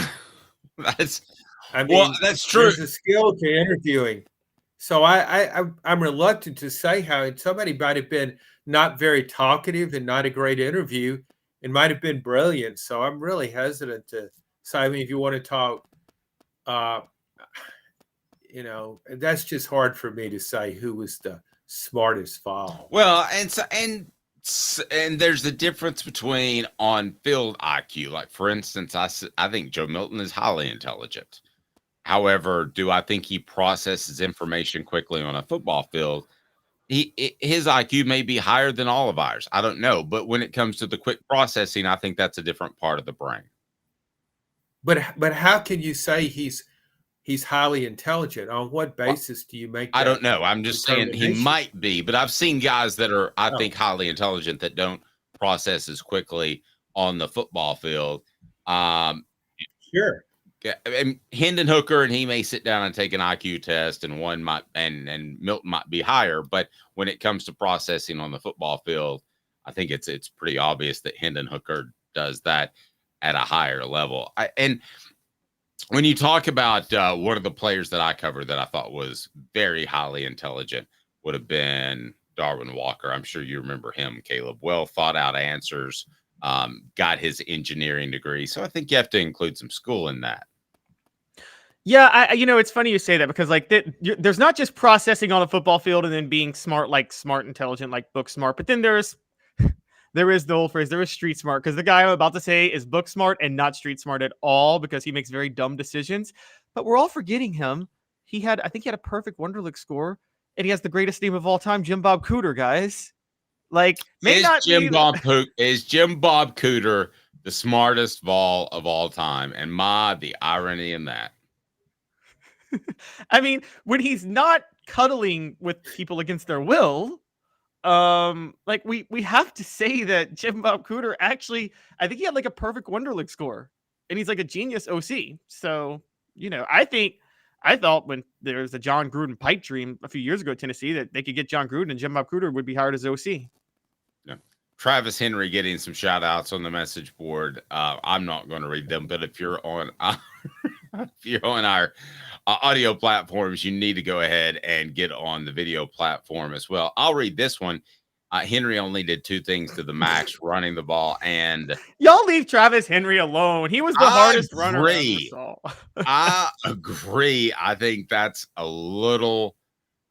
That's true. There's a skill to interviewing. So I'm reluctant to say how somebody might have been not very talkative and not a great interview and might have been brilliant. So I'm really hesitant to say. I mean, if you want to talk, that's just hard for me to say who was the smartest Vol. Well, and there's a difference between on-field IQ. Like, for instance, I think Joe Milton is highly intelligent. However, do I think he processes information quickly on a football field? His IQ may be higher than all of ours. I don't know. But when it comes to the quick processing, I think that's a different part of the brain. But how can you say he's highly intelligent? On what basis do you make that? I don't know. I'm just saying he might be. But I've seen guys that are, I think, highly intelligent that don't process as quickly on the football field. Sure. And Hendon Hooker and he may sit down and take an IQ test, and one might and Milton might be higher. But when it comes to processing on the football field, I think it's pretty obvious that Hendon Hooker does that at a higher level. And when you talk about one of the players that I covered that I thought was very highly intelligent would have been Darwin Walker. I'm sure you remember him, Caleb. Well thought out answers, got his engineering degree. So I think you have to include some school in that. Yeah, it's funny you say that because there's not just processing on a football field and then being smart, like smart, intelligent, like book smart, but then there's There is the old phrase, there is street smart, because the guy I'm about to say is book smart and not street smart at all because he makes very dumb decisions. But we're all forgetting him. I think he had a perfect Wonderlic score, and he has the greatest name of all time, Jim Bob Cooter, guys. Like, Is Jim Bob Cooter the smartest Vol of all time? And the irony in that. I mean, when he's not cuddling with people against their will, like we have to say that Jim Bob Cooter actually, I think he had like a perfect Wonderlic score, and he's like a genius OC. So, I thought when there was the John Gruden pipe dream a few years ago at Tennessee that they could get John Gruden and Jim Bob Cooter would be hired as OC. Yeah. Travis Henry getting some shout outs on the message board. I'm not going to read them, but if you're on our audio platforms, you need to go ahead and get on the video platform as well. I'll read this one. Henry only did 2 things to the max, running the ball, and y'all leave Travis Henry alone. He was the hardest runner. I agree. I think that's a little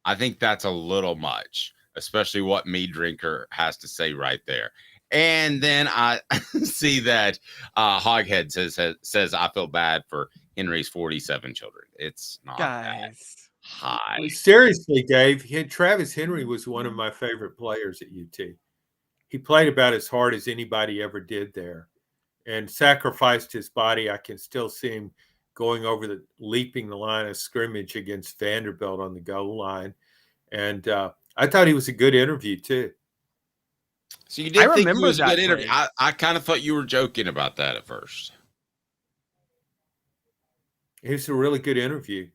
much, especially what Me Drinker has to say right there. And then I see that Hoghead says I feel bad for Henry's 47 children. It's not that high. Seriously, Dave, Travis Henry was one of my favorite players at UT. He played about as hard as anybody ever did there and sacrificed his body. I can still see him leaping the line of scrimmage against Vanderbilt on the goal line. And I thought he was a good interview too. So you did think he was a good interview. I kind of thought you were joking about that at first. It was a really good interview.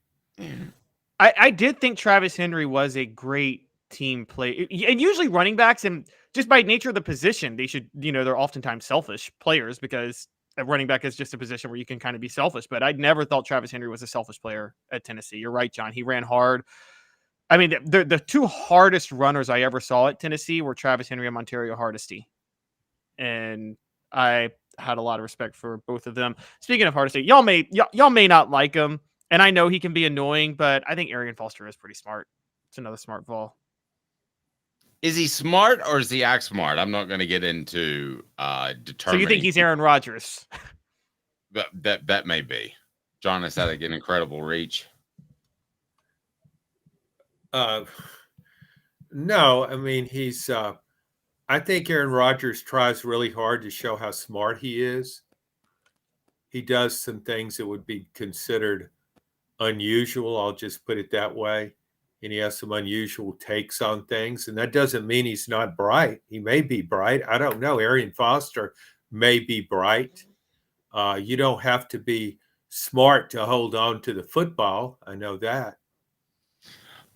I did think Travis Henry was a great team player. And usually running backs, and just by nature of the position, they should, they're oftentimes selfish players because a running back is just a position where you can kind of be selfish. But I never thought Travis Henry was a selfish player at Tennessee. You're right, John. He ran hard. I mean, the 2 hardest runners I ever saw at Tennessee were Travis Henry and Montario Hardesty. And I had a lot of respect for both of them. Speaking of Hardesty, y'all may not like him. And I know he can be annoying, but I think Arian Foster is pretty smart. It's another smart Vol. Is he smart or is he act smart? I'm not going to get into determining. So you think he's Aaron Rodgers? That may be. John has had an incredible reach. No, I mean, he's I think Aaron Rodgers tries really hard to show how smart he is. He does some things that would be considered unusual. I'll just put it that way. And he has some unusual takes on things. And that doesn't mean he's not bright. He may be bright. I don't know. Arian Foster may be bright. You don't have to be smart to hold on to the football. I know that.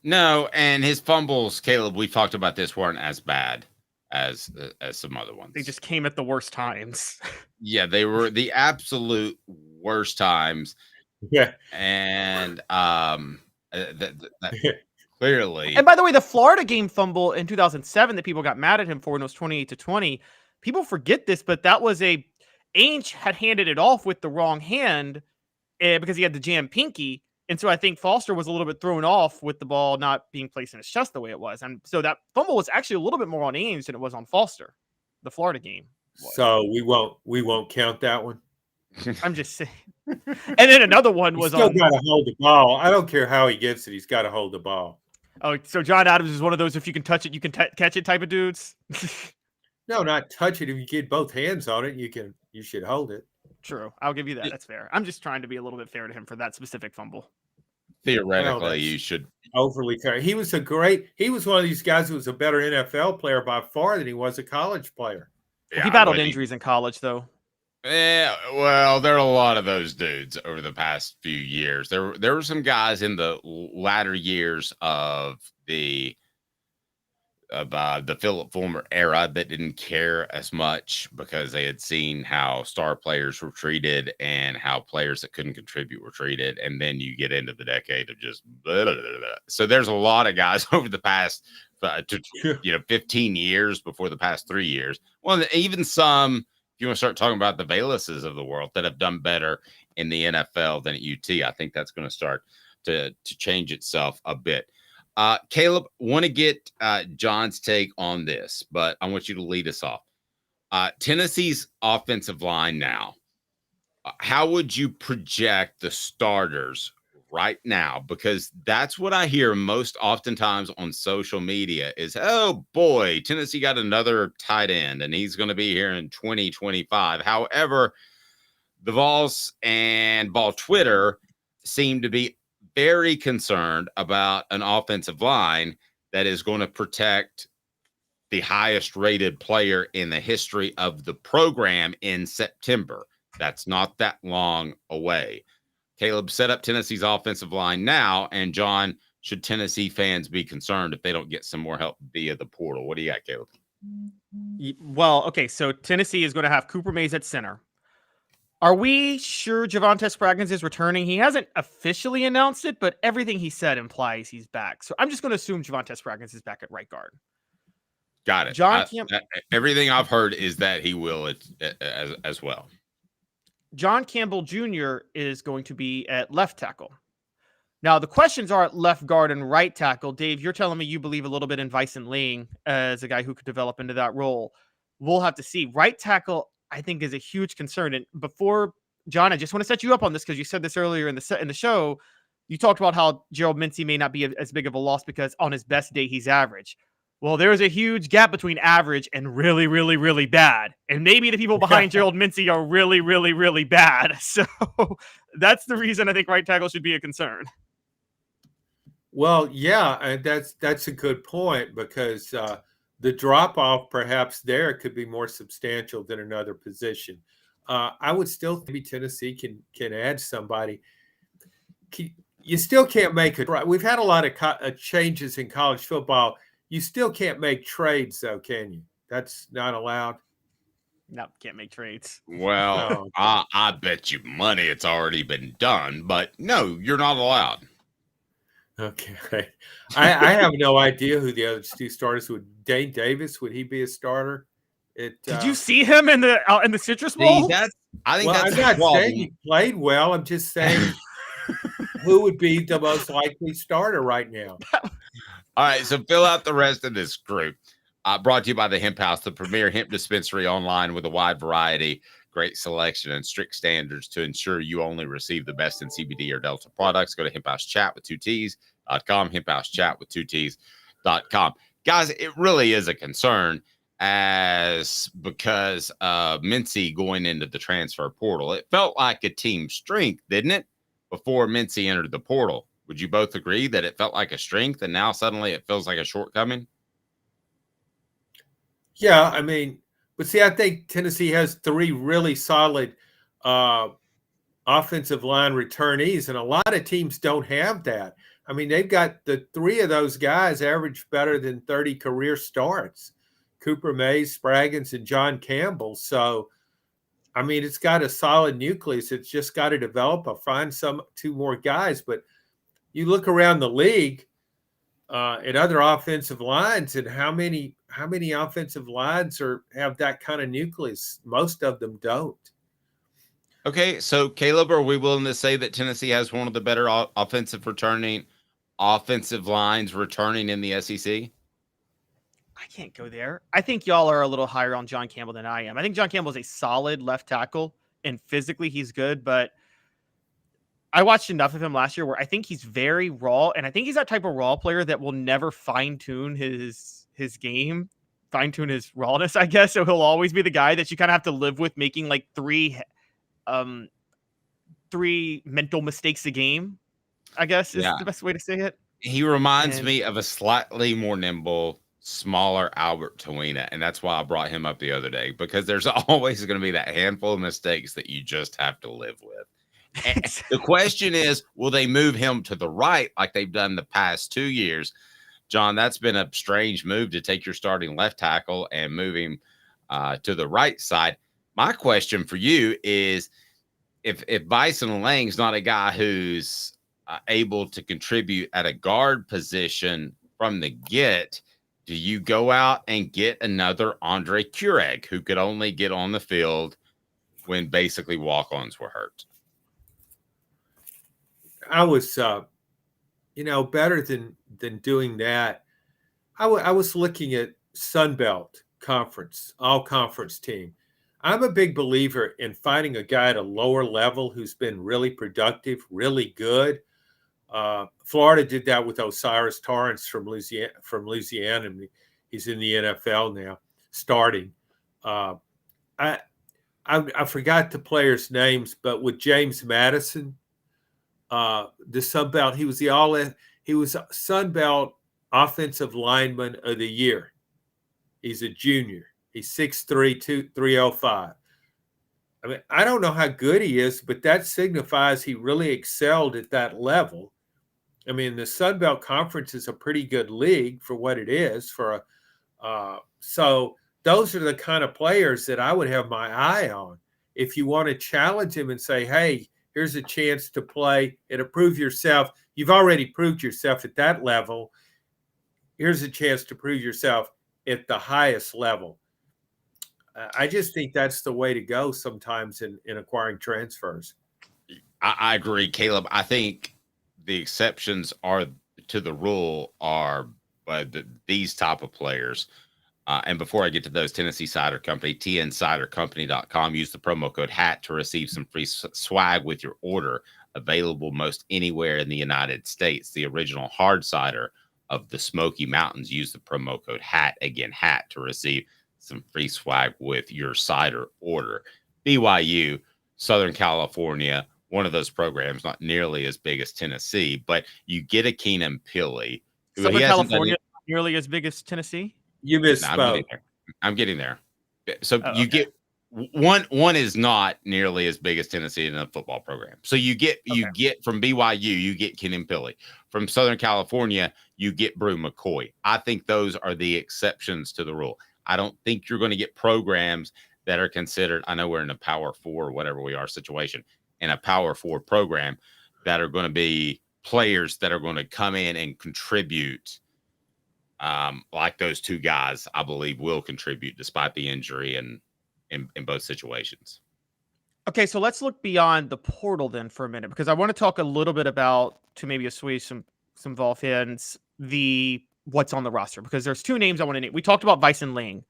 No, and his fumbles, Caleb, we talked about this, weren't as bad as some other ones. They just came at the worst times. Yeah, they were the absolute worst times. Yeah. And clearly. And by the way, the Florida game fumble in 2007 that people got mad at him for, and it was 28-20. People forget this, but that was Ainge had handed it off with the wrong hand because he had the jam pinky. And so I think Foster was a little bit thrown off with the ball not being placed in his chest the way it was. And so that fumble was actually a little bit more on Ainge than it was on Foster, the Florida game. So we won't count that one. I'm just saying. And then another one was still got to hold the ball. I don't care how he gets it. He's got to hold the ball. Oh, so John Adams is one of those, if you can touch it, you can catch it type of dudes? No, not touch it. If you get both hands on it, you should hold it. True. I'll give you that. That's fair. I'm just trying to be a little bit fair to him for that specific fumble. Theoretically, you should overly fair. He was one of these guys who was a better NFL player by far than he was a college player. Yeah, he battled injuries in college, though. Yeah, well, there are a lot of those dudes over the past few years. There were some guys in the latter years of the Philip Fulmer era that didn't care as much because they had seen how star players were treated and how players that couldn't contribute were treated. And then you get into the decade of just blah, blah, blah, blah. So there's a lot of guys over the past 15 years before the past 3 years. Well, even some, if you want to start talking about the Velises of the world that have done better in the NFL than at UT, I think that's going to start to change itself a bit. Caleb, want to get John's take on this, but I want you to lead us off. Tennessee's offensive line now. How would you project the starters right now? Because that's what I hear most oftentimes on social media is, oh boy, Tennessee got another tight end and he's going to be here in 2025. However, the Vols and Vol Twitter seem to be very concerned about an offensive line that is going to protect the highest rated player in the history of the program in September. That's not that long away. Caleb, set up Tennessee's offensive line now. And John, should Tennessee fans be concerned if they don't get some more help via the portal? What do you got, Caleb? Well, okay, so Tennessee is going to have Cooper Mays at center. Are we sure Javonte Spraggins is returning? He hasn't officially announced it, but everything he said implies he's back. So I'm just going to assume Javonte Spraggins is back at right guard. Got it. Everything I've heard is that he will as well. John Campbell Jr. is going to be at left tackle. Now, the questions are at left guard and right tackle. Dave, you're telling me you believe a little bit in Vyson Lang as a guy who could develop into that role. We'll have to see. Right tackle, I think, is a huge concern. And before, John, I just want to set you up on this because you said this earlier in the show. You talked about how Jerald Mincy may not be as big of a loss because on his best day, he's average. Well, there's a huge gap between average and really, really, really bad. And maybe the people behind Jerald Mincy are really, really, really bad. So that's the reason I think right tackle should be a concern. Well, yeah, that's a good point because the drop-off perhaps there could be more substantial than another position. I would still think Tennessee can add somebody. You still can't make it. We've had a lot of changes in college football. You still can't make trades, though, can you? That's not allowed. No, can't make trades. Well, no. I bet you money it's already been done, but no, you're not allowed. Okay. I have no idea who the other two starters would. Dane Davis, would he be a starter? Did you see him in the Citrus Bowl? I'm not saying he played well. I'm just saying who would be the most likely starter right now. All right, so fill out the rest of this group. Brought to you by the Hemp House, the premier hemp dispensary online with a wide variety, great selection, and strict standards to ensure you only receive the best in CBD or Delta products. Go to hemphousechat with 2Ts.com, hemphousechat with 2Ts.com. Guys, it really is a concern because Mincy going into the transfer portal. It felt like a team strength, didn't it, before Mincy entered the portal? Would you both agree that it felt like a strength and now suddenly it feels like a shortcoming? Yeah, I mean, but see, I think Tennessee has three really solid offensive line returnees, and a lot of teams don't have that. I mean, they've got the three of those guys average better than 30 career starts. Cooper Mays, Spraggins, and John Campbell. So, I mean, it's got a solid nucleus. It's just got to develop. Find two more guys, but you look around the league at other offensive lines, and how many offensive lines have that kind of nucleus? Most of them don't. Okay, so Caleb, are we willing to say that Tennessee has one of the better offensive lines returning in the SEC? I can't go there. I think y'all are a little higher on John Campbell than I am. I think John Campbell is a solid left tackle, and physically he's good, but I watched enough of him last year where I think he's very raw, and I think he's that type of raw player that will never fine-tune his game, fine-tune his rawness, I guess. So he'll always be the guy that you kind of have to live with making like three mental mistakes a game, I guess is the best way to say it. He reminds me of a slightly more nimble, smaller Albert Tawina, and that's why I brought him up the other day, because there's always going to be that handful of mistakes that you just have to live with. And the question is, will they move him to the right like they've done the past 2 years? John, that's been a strange move to take your starting left tackle and move him to the right side. My question for you is, if Vyson Lang's not a guy who's able to contribute at a guard position from the get, do you go out and get another Andre Kureg who could only get on the field when basically walk-ons were hurt? I was, better than doing that. I was looking at Sunbelt all conference team. I'm a big believer in finding a guy at a lower level who's been really productive, really good. Florida did that with Osiris Torrance from Louisiana, and he's in the NFL now, starting. I forgot the players' names, but with James Madison, the Sun Belt, he was Sun Belt Offensive Lineman of the Year. He's a junior. He's 6'3", 305. I mean, I don't know how good he is, but that signifies he really excelled at that level. I mean, the Sun Belt Conference is a pretty good league for what it is. So those are the kind of players that I would have my eye on. If you want to challenge him and say, hey, here's a chance to play and to prove yourself. You've already proved yourself at that level. Here's a chance to prove yourself at the highest level. I just think that's the way to go sometimes in acquiring transfers. I agree, Caleb. I think the exceptions are to the rule are these type of players. And before I get to those, Tennessee Cider Company, tncidercompany.com. Use the promo code HAT to receive some free swag with your order. Available most anywhere in the United States. The original hard cider of the Smoky Mountains. Use the promo code HAT, again, HAT, to receive some free swag with your cider order. BYU, Southern California, one of those programs, not nearly as big as Tennessee, but you get a Keenan Pili. Southern California, not nearly as big as Tennessee? You misspoke. I'm getting there. So get one is not nearly as big as Tennessee in a football program. So you get from BYU, you get Keenan Pili. From Southern California, you get Brew McCoy. I think those are the exceptions to the rule. I don't think you're going to get programs that are considered, I know we're in a Power 4 or whatever we are situation, in a Power 4 program that are going to be players that are going to come in and contribute like those two guys, I believe, will contribute despite the injury and in both situations. Okay, so let's look beyond the portal then for a minute, because I want to talk a little bit about, to maybe assuage some Vol fans, what's on the roster, because there's two names I want to name. We talked about Vyson Ling,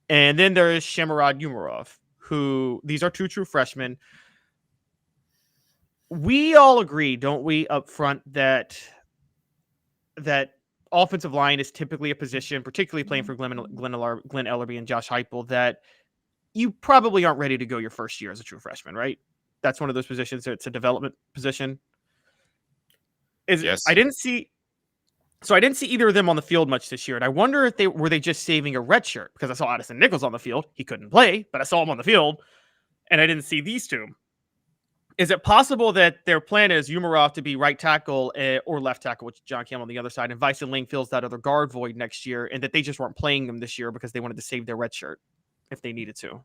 and then there's Shamarad Umarov, who these are two true freshmen. We all agree, don't we, up front, that offensive line is typically a position, particularly playing for Glenn Ellerby and Josh Heupel, that you probably aren't ready to go your first year as a true freshman, right? That's one of those positions. It's a development position. Yes. I didn't see either of them on the field much this year, and I wonder if they were just saving a red shirt, because I saw Addison Nichols on the field. He couldn't play, but I saw him on the field, and I didn't see these two. Is it possible that their plan is Umarov to be right tackle or left tackle, with John Campbell on the other side, and Vyson Ling fills that other guard void next year, and that they just weren't playing them this year because they wanted to save their red shirt if they needed to?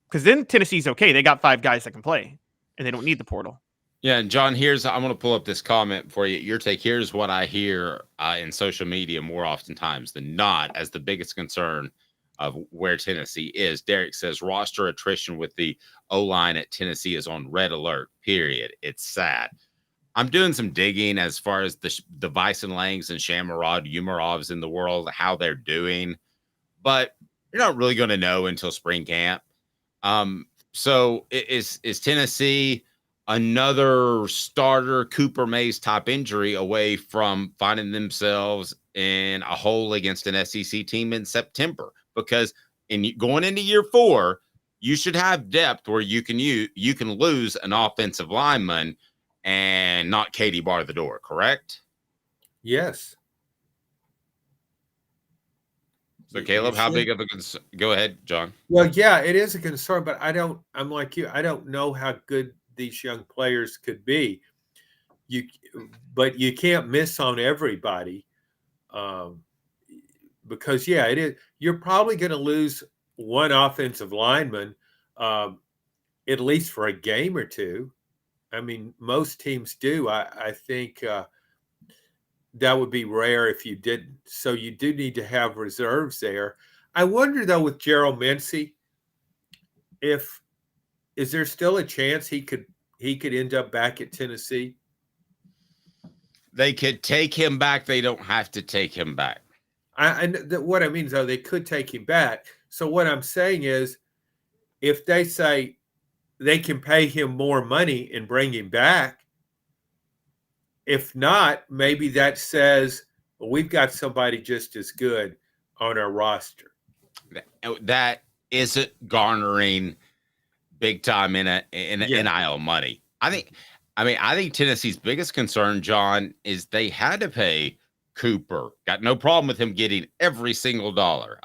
Because then Tennessee's okay. They got 5 guys that can play, and they don't need the portal. Yeah, and John, I'm going to pull up this comment for you. Your take. Here's what I hear in social media more oftentimes than not as the biggest concern of where Tennessee is. Derek says roster attrition with the O-line at Tennessee is on red alert, period. It's sad. I'm doing some digging as far as the Vyson Langs and Shamarad Umarovs in the world, how they're doing, but you're not really going to know until spring camp. So is Tennessee another starter Cooper Mays type injury away from finding themselves in a hole against an SEC team in September? Because going into year 4, you should have depth where you can lose an offensive lineman and not Katie bar the door, correct? Yes. So Caleb, how big of a concern? Go ahead, John. Well, yeah, it is a concern, but I'm like you. I don't know how good these young players could be. But you can't miss on everybody. Because it is. You're probably going to lose one offensive lineman, at least for a game or two. I mean, most teams do. I think that would be rare if you didn't. So you do need to have reserves there. I wonder though, with Gerald Mincy, is there still a chance he could end up back at Tennessee? They could take him back. They don't have to take him back. What I mean is, though, they could take him back. So what I'm saying is, if they say they can pay him more money and bring him back, if not, maybe that says, well, we've got somebody just as good on our roster. That isn't garnering big time in NIL money. I think Tennessee's biggest concern, John, is they had to pay Cooper. Got no problem with him getting every single dollar.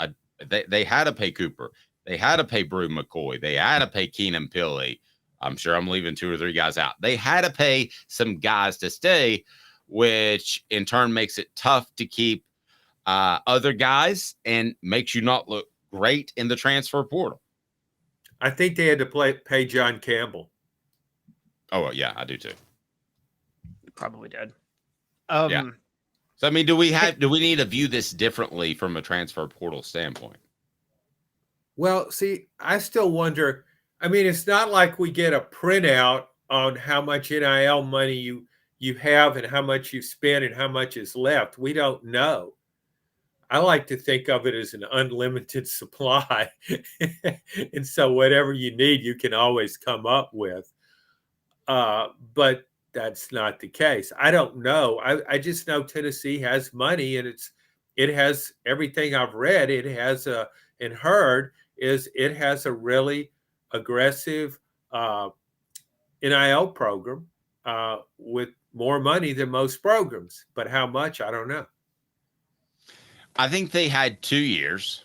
They had to pay Cooper. They had to pay Brew McCoy. They had to pay Keenan Pilley. I'm sure I'm leaving 2 or 3 guys out. They had to pay some guys to stay, which in turn makes it tough to keep other guys and makes you not look great in the transfer portal. I think they had to pay John Campbell. Oh, well, yeah, I do too. Probably did. Yeah. So, I mean, do we need to view this differently from a transfer portal standpoint? Well, see, I still wonder. I mean, it's not like we get a printout on how much NIL money you have and how much you spent and how much is left. We don't know. I like to think of it as an unlimited supply. And so whatever you need, you can always come up with. But that's not the case. I don't know. I just know Tennessee has money, and it has everything I've read. It has and heard is it has a really aggressive NIL program with more money than most programs. But how much, I don't know. I think they had 2 years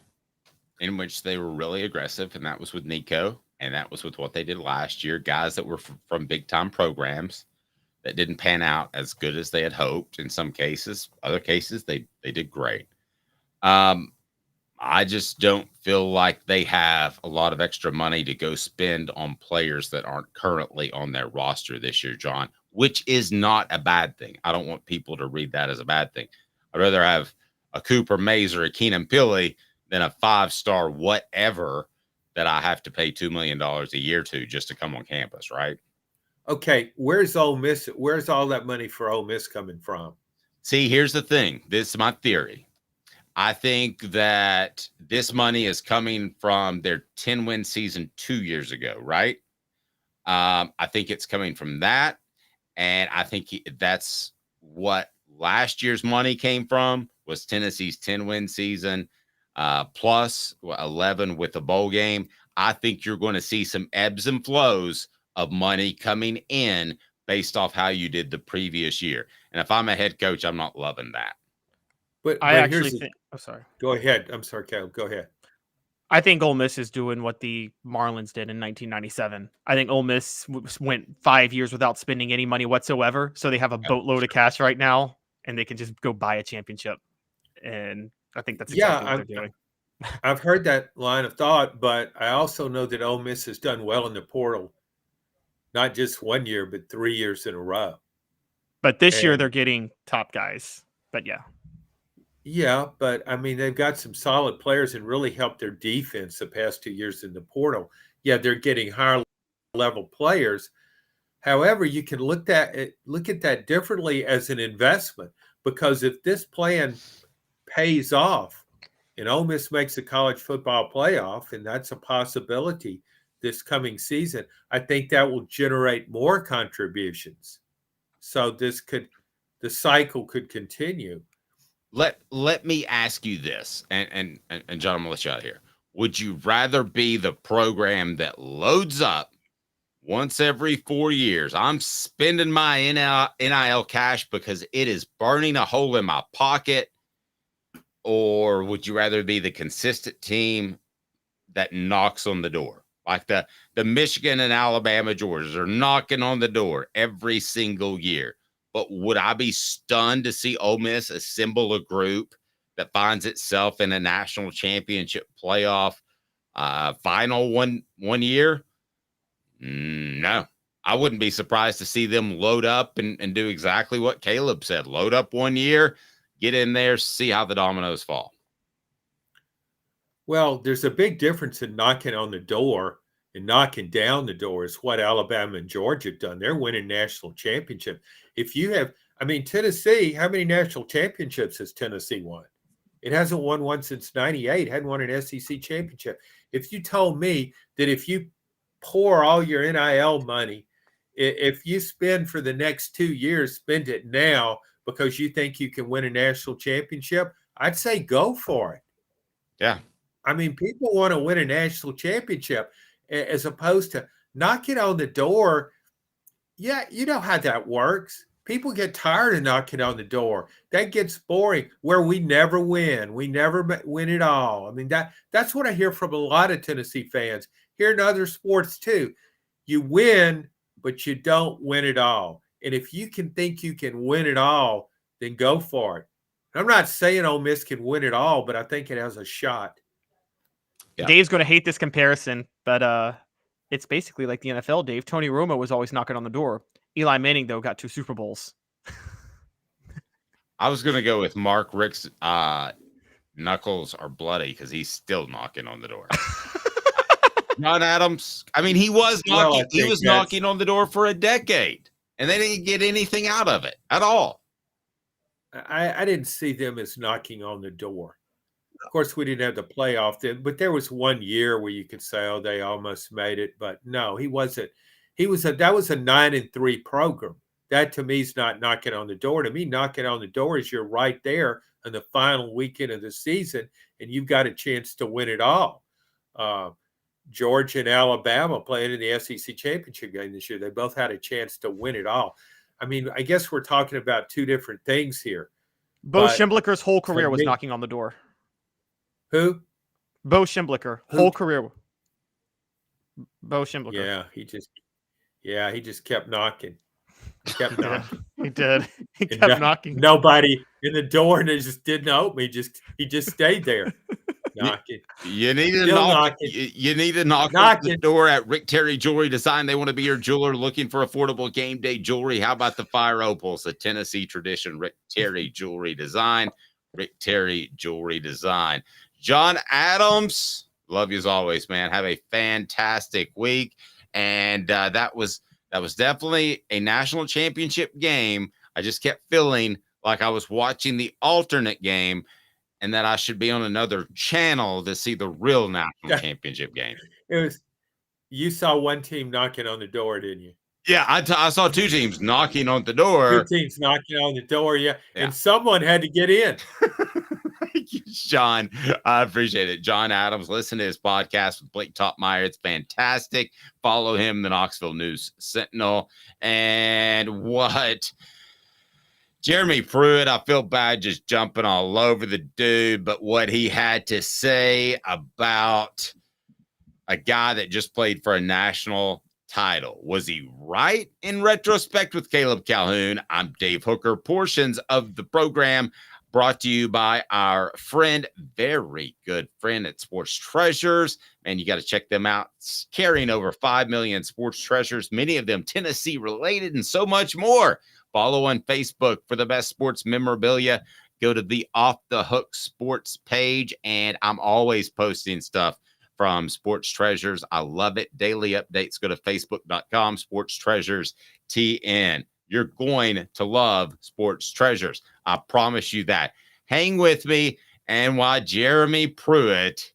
in which they were really aggressive, and that was with Nico, and that was with what they did last year. Guys that were from big-time programs that didn't pan out as good as they had hoped in some cases. Other cases, they did great. I just don't feel like they have a lot of extra money to go spend on players that aren't currently on their roster this year, John, which is not a bad thing. I don't want people to read that as a bad thing. I'd rather have a Cooper Mays or a Keenan Pilley than a 5-star whatever that I have to pay $2 million a year to just to come on campus, right? Okay, where's Ole Miss? Where's all that money for Ole Miss coming from? See, here's the thing. This is my theory. I think that this money is coming from their 10-win season 2 years ago, right? I think it's coming from that. And I think that's what last year's money came from, was Tennessee's 10-win season, plus 11 with the bowl game. I think you're going to see some ebbs and flows of money coming in based off how you did the previous year. And if I'm a head coach, I'm not loving that. But I actually think – I'm sorry. Go ahead. I'm sorry, Caleb. Go ahead. I think Ole Miss is doing what the Marlins did in 1997. I think Ole Miss went 5 years without spending any money whatsoever, so they have a boatload of cash right now, and they can just go buy a championship. And I think that's exactly what they're doing. I've heard that line of thought, but I also know that Ole Miss has done well in the portal, not just 1 year, but 3 years in a row. But this year they're getting top guys. But yeah. Yeah, but I mean, they've got some solid players and really helped their defense the past 2 years in the portal. Yeah, they're getting higher level players. However, you can look at that differently as an investment, because if this plan pays off and Ole Miss makes a college football playoff, and that's a possibility this coming season, I think that will generate more contributions. So the cycle could continue. Let me ask you this, and John, I'm gonna let you out here. Would you rather be the program that loads up once every 4 years? I'm spending my NIL cash because it is burning a hole in my pocket. Or would you rather be the consistent team that knocks on the door? Like the Michigan and Alabama, Georgias are knocking on the door every single year. But would I be stunned to see Ole Miss assemble a group that finds itself in a national championship playoff final one year? No. I wouldn't be surprised to see them load up and do exactly what Caleb said. Load up 1 year, get in there, see how the dominoes fall. Well, there's a big difference in knocking on the door and knocking down the door is what Alabama and Georgia have done. They're winning national championship. If you have, I mean, Tennessee, how many national championships has Tennessee won? It hasn't won one since 98, hadn't won an SEC championship. If you told me that if you pour all your NIL money, if you spend for the next 2 years, spend it now because you think you can win a national championship, I'd say go for it. Yeah. I mean, people want to win a national championship as opposed to knocking on the door. Yeah, you know how that works. People get tired of knocking on the door. That gets boring, where we never win. We never win it all. I mean, that's what I hear from a lot of Tennessee fans. Here in other sports too. You win, but you don't win it all. And if you can think you can win it all, then go for it. I'm not saying Ole Miss can win it all, but I think it has a shot. Yeah. Dave's going to hate this comparison, but it's basically like the NFL, Dave. Tony Romo was always knocking on the door. Eli Manning, though, got 2 Super Bowls. I was going to go with Mark Rick's knuckles are bloody because he's still knocking on the door. John Adams, I mean, he was knocking on the door for a decade, and they didn't get anything out of it at all. I didn't see them as knocking on the door. Of course, we didn't have the playoff then, but there was 1 year where you could say, "Oh, they almost made it," but no, he wasn't. That was a 9-3 program. That to me is not knocking on the door. To me, knocking on the door is you're right there on the final weekend of the season, and you've got a chance to win it all. Georgia and Alabama playing in the SEC championship game this year. They both had a chance to win it all. I mean, I guess we're talking about two different things here. Bo Schemblicker's whole career was knocking on the door. Who? Bo Schemblicker, whole career. Bo Schemblicker. Yeah, he just kept knocking. He kept knocking. He did. He kept knocking. Nobody in the door, and it just didn't open. He just stayed there. Knocking. You need to knock. You need to knock on the door at Rick Terry Jewelry Design. They want to be your jeweler looking for affordable game day jewelry. How about the Fire Opals, a Tennessee tradition? Rick Terry Jewelry Design. Rick Terry Jewelry Design. John Adams, love you as always, man. Have a fantastic week, and that was definitely a national championship game. I just kept feeling like I was watching the alternate game, and that I should be on another channel to see the real national championship game. You saw one team knocking on the door, didn't you? Yeah, I saw 2 teams knocking on the door. 2 teams knocking on the door, yeah. And someone had to get in. Thank you, John. I appreciate it. John Adams, listen to his podcast with Blake Topmeyer. It's fantastic. Follow him, the Knoxville News Sentinel. And what? Jeremy Pruitt, I feel bad just jumping all over the dude, but what he had to say about a guy that just played for a national title. Was he right in retrospect with Caleb Calhoun? I'm Dave Hooker. Portions of the program brought to you by our friend, very good friend at Sports Treasures. Man, you got to check them out. It's carrying over 5 million sports treasures, many of them Tennessee related, and so much more. Follow on Facebook for the best sports memorabilia. Go to the Off the Hook Sports page, and I'm always posting stuff from Sports Treasures. I love it. Daily updates. Go to facebook.com, Sports Treasures TN. You're going to love Sports Treasures. I promise you that. Hang with me. And while Jeremy Pruitt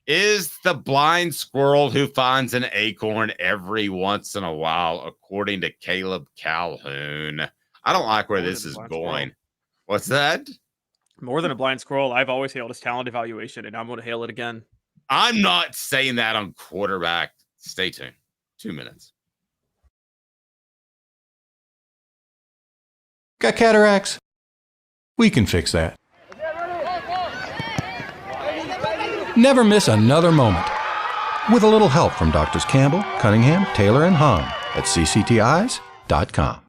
is the blind squirrel who finds an acorn every once in a while, according to Caleb Calhoun. I don't like where this is going. What's that? More than a blind squirrel. I've always hailed his talent evaluation, and I'm going to hail it again. I'm not saying that on quarterback. Stay tuned. 2 minutes. Got cataracts? We can fix that. Never miss another moment. With a little help from Doctors Campbell, Cunningham, Taylor, and Haun at cctieyes.com.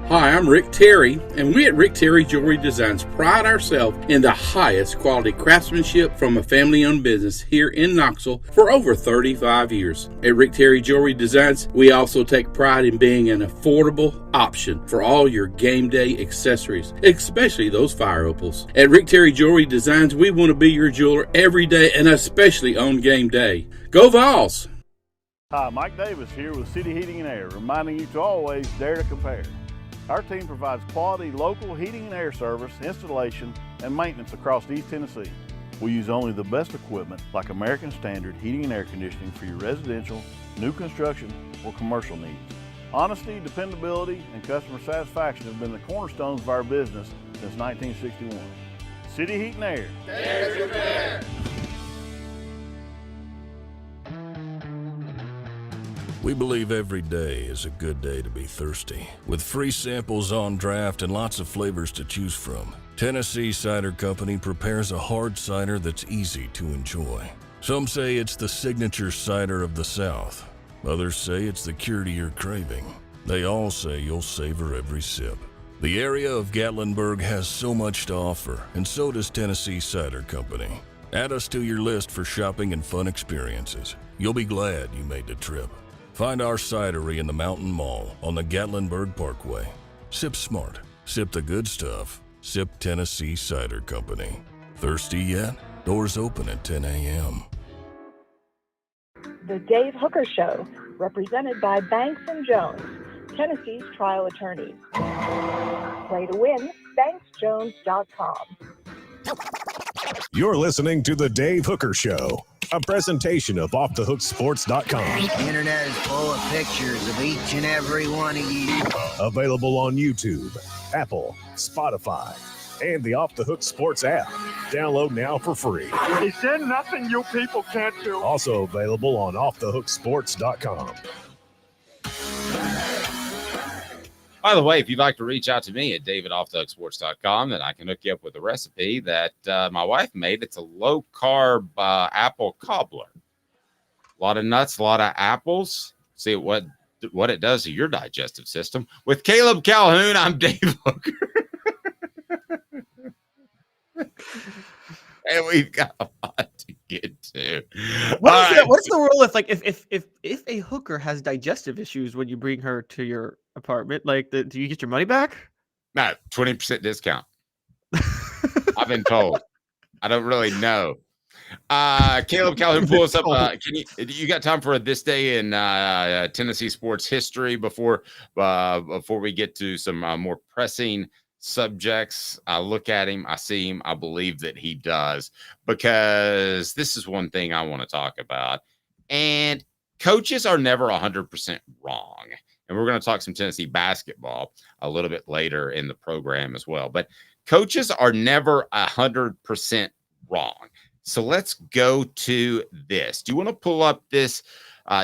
Hi, I'm Rick Terry, and we at Rick Terry Jewelry Designs pride ourselves in the highest quality craftsmanship from a family-owned business here in Knoxville for over 35 years. At Rick Terry Jewelry Designs, we also take pride in being an affordable option for all your game day accessories, especially those fire opals. At Rick Terry Jewelry Designs, we want to be your jeweler every day and especially on game day. Go Vols! Hi, Mike Davis here with City Heating and Air, reminding you to always dare to compare. Our team provides quality local heating and air service, installation, and maintenance across East Tennessee. We use only the best equipment like American Standard heating and air conditioning for your residential, new construction, or commercial needs. Honesty, dependability, and customer satisfaction have been the cornerstones of our business since 1961. City Heat and Air. There's your bear. We believe every day is a good day to be thirsty. With free samples on draft and lots of flavors to choose from, Tennessee Cider Company prepares a hard cider that's easy to enjoy. Some say it's the signature cider of the South. Others say it's the cure to your craving. They all say you'll savor every sip. The area of Gatlinburg has so much to offer, and so does Tennessee Cider Company. Add us to your list for shopping and fun experiences. You'll be glad you made the trip. Find our cidery in the Mountain Mall on the Gatlinburg Parkway. Sip smart. Sip the good stuff. Sip Tennessee Cider Company. Thirsty yet? Doors open at 10 a.m. The Dave Hooker Show, represented by Banks & Jones, Tennessee's trial attorneys. Play to win, banksjones.com. You're listening to The Dave Hooker Show, a presentation of OffTheHookSports.com. The internet is full of pictures of each and every one of you. Available on YouTube, Apple, Spotify, and the Off the Hook Sports app. Download now for free. Is there nothing you people can't do? Also available on OffTheHookSports.com. By the way, if you'd like to reach out to me at david@offthehooksports.com, then I can hook you up with a recipe that my wife made. It's a low-carb apple cobbler. A lot of nuts, a lot of apples. See what it does to your digestive system. With Caleb Calhoun, I'm Dave Hooker. And we've got a lot to get to. What's the rule if a hooker has digestive issues when you bring her to your apartment? Like, do you get your money back? No, 20% discount. I've been told. I don't really know. Caleb Calhoun, pull us up. You got time for this day in Tennessee sports history before we get to some more pressing subjects? I look at him, I see him, I believe that he does, because this is one thing I want to talk about. And coaches are never 100% wrong. And we're going to talk some Tennessee basketball a little bit later in the program as well. But coaches are never 100% wrong. So let's go to this. Do you want to pull up this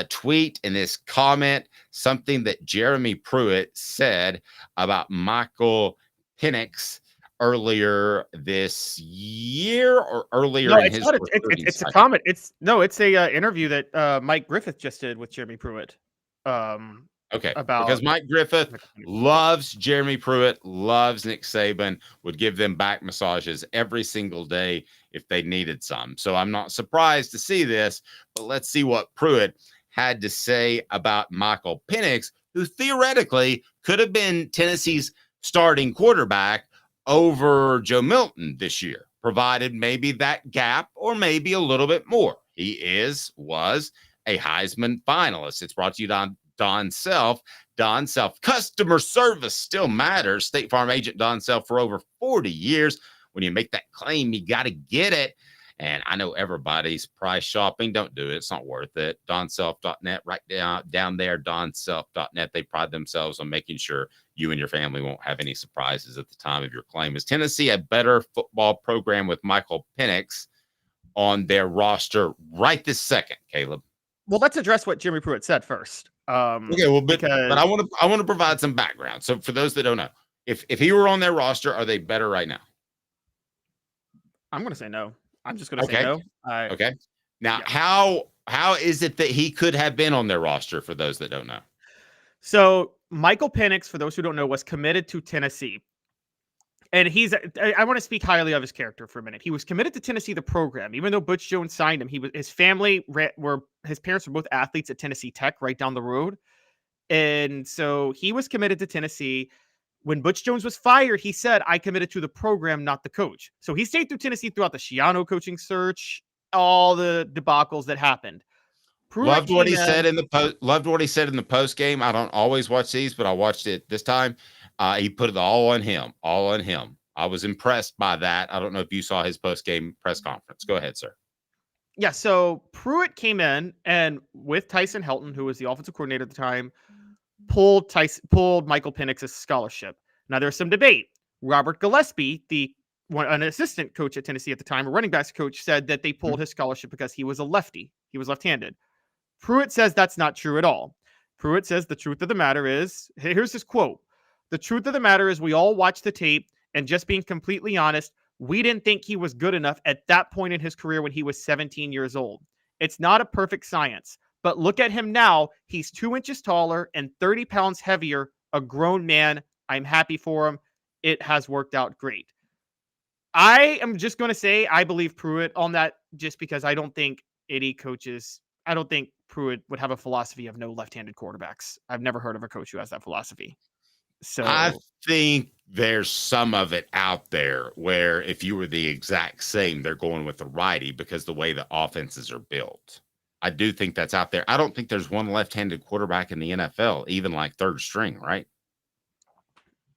tweet and this comment, something that Jeremy Pruitt said about Michael Penix earlier this year or earlier in his it's a comment. It's a interview that Mike Griffith just did with Jeremy Pruitt. Okay, because Mike Griffith loves Jeremy Pruitt, loves Nick Saban, would give them back massages every single day if they needed some. So I'm not surprised to see this, but let's see what Pruitt had to say about Michael Penix, who theoretically could have been Tennessee's starting quarterback over Joe Milton this year, provided maybe that gap or maybe a little bit more. He was a Heisman finalist. It's brought to you by Don Self. Don Self. Customer service still matters. State Farm agent Don Self for over 40 years. When you make that claim, you got to get it. And I know everybody's price shopping. Don't do it. It's not worth it. DonSelf.net, right down there, DonSelf.net. They pride themselves on making sure you and your family won't have any surprises at the time of your claim. Is Tennessee a better football program with Michael Penix on their roster right this second, Caleb? Well, let's address what Jeremy Pruitt said first. Okay, well, but I want to provide some background. So for those that don't know, if he were on their roster, are they better right now? I'm going to say no. I'm just going to say no. Okay. Now, how is it that he could have been on their roster for those that don't know? So Michael Penix, for those who don't know, was committed to Tennessee. And I want to speak highly of his character for a minute. He was committed to Tennessee, the program, even though Butch Jones signed him. His parents were both athletes at Tennessee Tech right down the road. And so he was committed to Tennessee. When Butch Jones was fired, he said, I committed to the program, not the coach. So he stayed through Tennessee throughout the Schiano coaching search, all the debacles that happened. Loved what he said in the post game. I don't always watch these, but I watched it this time. He put it all on him. I was impressed by that. I don't know if you saw his post-game press conference. Go ahead, sir. Yeah, so Pruitt came in and with Tyson Helton, who was the offensive coordinator at the time, pulled Michael Penix's scholarship. Now there's some debate. Robert Gillespie, an assistant coach at Tennessee at the time, a running backs coach, said that they pulled his scholarship because he was a lefty. He was left-handed. Pruitt says that's not true at all. Pruitt says the truth of the matter is, here's his quote. The truth of the matter is we all watched the tape, and just being completely honest, we didn't think he was good enough at that point in his career when he was 17 years old. It's not a perfect science, but look at him now. He's 2 inches taller and 30 pounds heavier, a grown man. I'm happy for him. It has worked out great. I am just going to say I believe Pruitt on that just because I don't think Pruitt would have a philosophy of no left-handed quarterbacks. I've never heard of a coach who has that philosophy. So I think there's some of it out there where if you were the exact same, they're going with the righty because the way the offenses are built. I do think that's out there. I don't think there's one left-handed quarterback in the NFL, even like third string, right?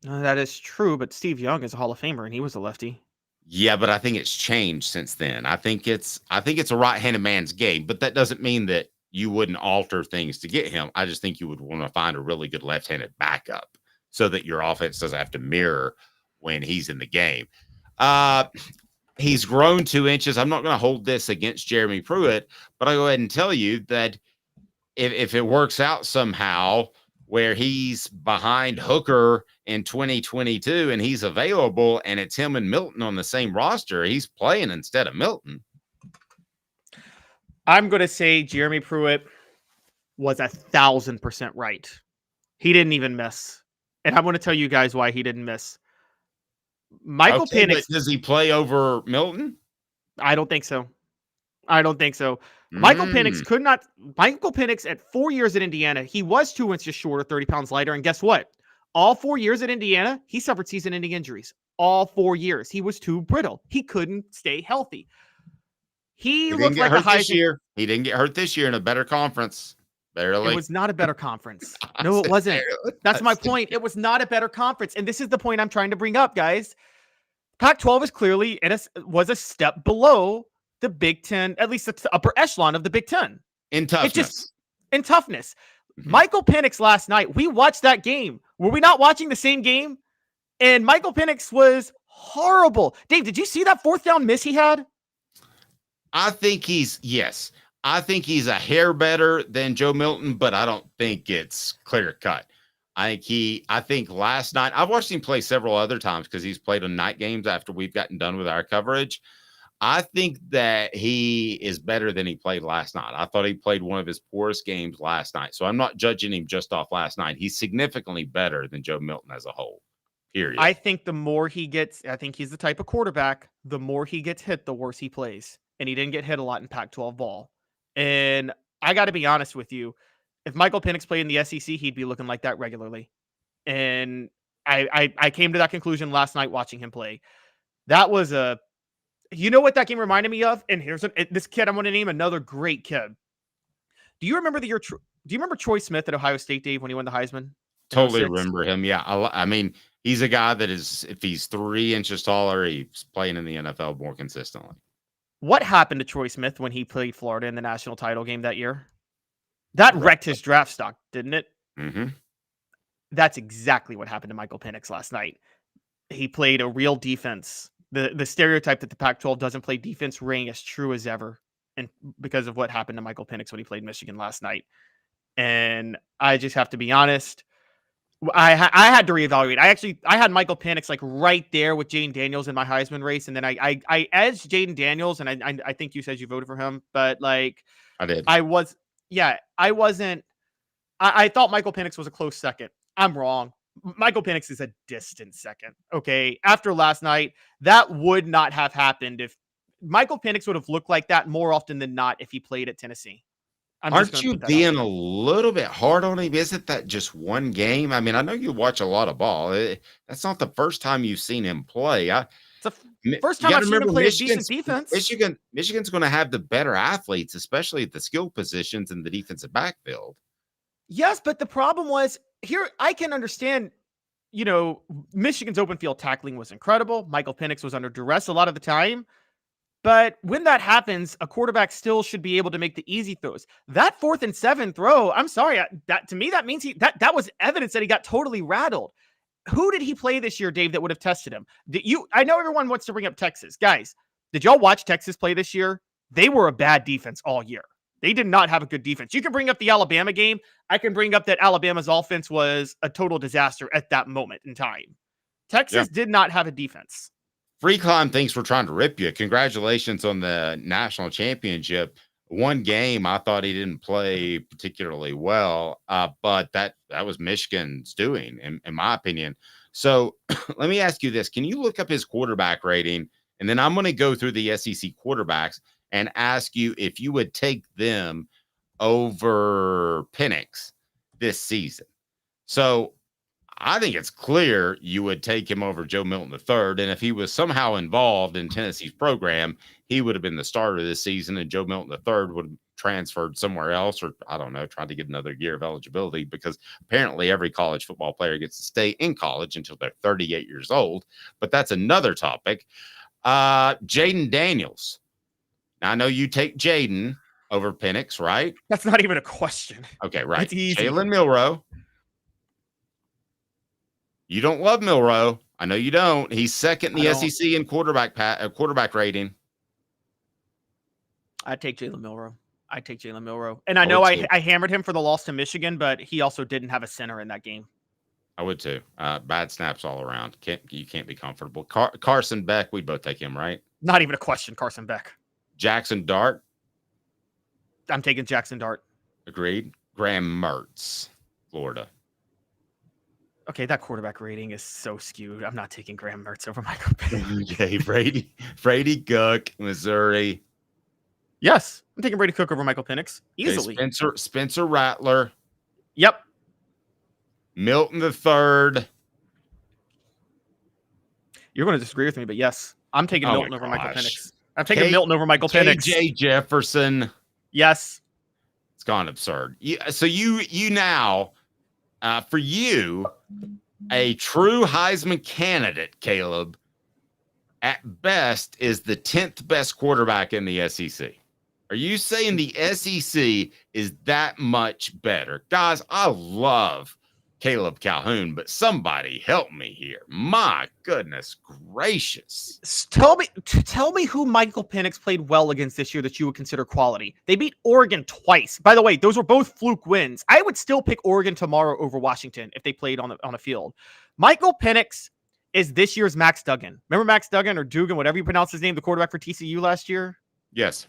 That is true, but Steve Young is a Hall of Famer and he was a lefty. Yeah, but I think it's changed since then. I think it's a right-handed man's game, but that doesn't mean that you wouldn't alter things to get him. I just think you would want to find a really good left-handed backup so that your offense doesn't have to mirror when he's in the game. He's grown 2 inches. I'm not going to hold this against Jeremy Pruitt, but I'll go ahead and tell you that if it works out somehow where he's behind Hooker in 2022 and he's available and it's him and Milton on the same roster, he's playing instead of Milton. I'm going to say Jeremy Pruitt was 1,000% right. He didn't even miss. And I'm going to tell you guys why he didn't miss. Michael Penix. Does he play over Milton? I don't think so. Michael Penix at 4 years at Indiana, he was 2 inches shorter, 30 pounds lighter. And guess what? All 4 years at Indiana, he suffered season-ending injuries. All 4 years. He was too brittle. He couldn't stay healthy. He looked like a Heisman. He didn't get hurt this year in a better conference. Barely. It was not a better conference. No, it wasn't. That's my point. It was not a better conference. And this is the point I'm trying to bring up, guys. Pac-12 is clearly was a step below the Big Ten, at least the upper echelon of the Big Ten. In toughness. Mm-hmm. Michael Penix last night, we watched that game. Were we not watching the same game? And Michael Penix was horrible. Dave, did you see that fourth down miss he had? I think he's a hair better than Joe Milton, but I don't think it's clear cut. I think last night, I've watched him play several other times because he's played on night games after we've gotten done with our coverage. I think that he is better than he played last night. I thought he played one of his poorest games last night. So I'm not judging him just off last night. He's significantly better than Joe Milton as a whole. Period. I think I think he's the type of quarterback, the more he gets hit, the worse he plays. And he didn't get hit a lot in Pac-12 ball. And I got to be honest with you. If Michael Penix played in the SEC, he'd be looking like that regularly. And I came to that conclusion last night watching him play. That was you know what that game reminded me of? And here's this kid I'm going to name another great kid. Do you remember Troy Smith at Ohio State, Dave, when he won the Heisman? Totally remember him. Yeah. I mean, he's a guy that is, if he's 3 inches taller, he's playing in the NFL more consistently. What happened to Troy Smith when he played Florida in the national title game that year? That wrecked his draft stock, didn't it? Mm-hmm. That's exactly what happened to Michael Penix last night. He played a real defense. The stereotype that the Pac-12 doesn't play defense rang as true as ever, and because of what happened to Michael Penix when he played Michigan last night. And I just have to be honest. I had to reevaluate. I had Michael Penix like right there with Jaden Daniels in my Heisman race, and then I edged Jaden Daniels, and I think you said you voted for him, but like I did. I wasn't. I thought Michael Penix was a close second. I'm wrong. Michael Penix is a distant second. Okay, after last night, that would not have happened if Michael Penix would have looked like that more often than not if he played at Tennessee. Aren't you being a little bit hard on him? Isn't that just one game? I mean, I know you watch a lot of ball. That's not the first time you've seen him play. It's the first time I've seen him play a decent defense. Michigan's going to have the better athletes, especially at the skill positions in the defensive backfield. Yes, but the problem was here. I can understand Michigan's open field tackling was incredible. Michael Penix was under duress a lot of the time. But when that happens, a quarterback still should be able to make the easy throws. That 4th and 7 throw, I'm sorry, that to me, that means that was evidence that he got totally rattled. Who did he play this year, Dave, that would have tested him? I know everyone wants to bring up Texas. Guys, did y'all watch Texas play this year? They were a bad defense all year. They did not have a good defense. You can bring up the Alabama game. I can bring up that Alabama's offense was a total disaster at that moment in time. Texas did not have a defense. Free Climb thinks we're trying to rip you. Congratulations on the national championship. One game, I thought he didn't play particularly well, but that was Michigan's doing, in my opinion. So let me ask you this. Can you look up his quarterback rating? And then I'm going to go through the SEC quarterbacks and ask you if you would take them over Penix this season. So I think it's clear you would take him over Joe Milton III. And if he was somehow involved in Tennessee's program, he would have been the starter this season, and Joe Milton III would have transferred somewhere else, or I don't know, tried to get another year of eligibility, because apparently every college football player gets to stay in college until they're 38 years old. But that's another topic. Jaden Daniels. Now, I know you take Jaden over Penix, right? That's not even a question. Okay, right. It's easy. Jalen Milroe. You don't love Milroe. I know you don't. He's second in the SEC in quarterback rating. I'd take Jalen Milroe. And I know I hammered him for the loss to Michigan, but he also didn't have a center in that game. I would too. Bad snaps all around. You can't be comfortable. Carson Beck, we'd both take him, right? Not even a question, Carson Beck. Jackson Dart. I'm taking Jackson Dart. Agreed. Graham Mertz, Florida. Okay, that quarterback rating is so skewed. I'm not taking Graham Mertz over Michael Penix. Okay, Brady Cook, Missouri. Yes, I'm taking Brady Cook over Michael Penix easily. Okay, Spencer Rattler. Yep. Milton III. You're going to disagree with me, but yes, I'm taking Milton over Michael Penix. I'm taking Milton over Michael Penix. KJ Jefferson. Yes. It's gone absurd. So you now, for you, a true Heisman candidate, Caleb, at best is the 10th best quarterback in the SEC. Are you saying the SEC is that much better? Guys, I love Caleb Calhoun, but somebody help me here. My goodness gracious. Tell me who Michael Penix played well against this year that you would consider quality. They beat Oregon twice. By the way, those were both fluke wins. I would still pick Oregon tomorrow over Washington if they played on a field. Michael Penix is this year's Max Duggan. Remember Max Duggan, or Dugan, whatever you pronounce his name, the quarterback for TCU last year? Yes.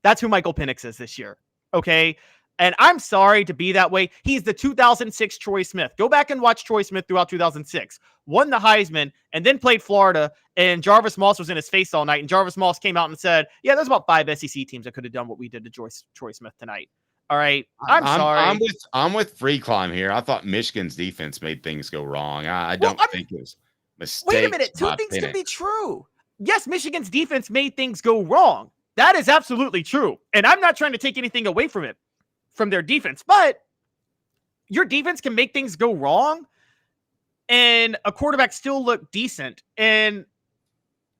That's who Michael Penix is this year. Okay. And I'm sorry to be that way. He's the 2006 Troy Smith. Go back and watch Troy Smith throughout 2006. Won the Heisman and then played Florida, and Jarvis Moss was in his face all night. And Jarvis Moss came out and said, yeah, there's about 5 SEC teams that could have done what we did to Troy Smith tonight. All right. I'm sorry. I'm with Free Climb here. I thought Michigan's defense made things go wrong. I don't think it was mistakes. Wait a minute. Two things can be true. Yes, Michigan's defense made things go wrong. That is absolutely true. And I'm not trying to take anything away from it, from their defense, but your defense can make things go wrong and a quarterback still look decent. And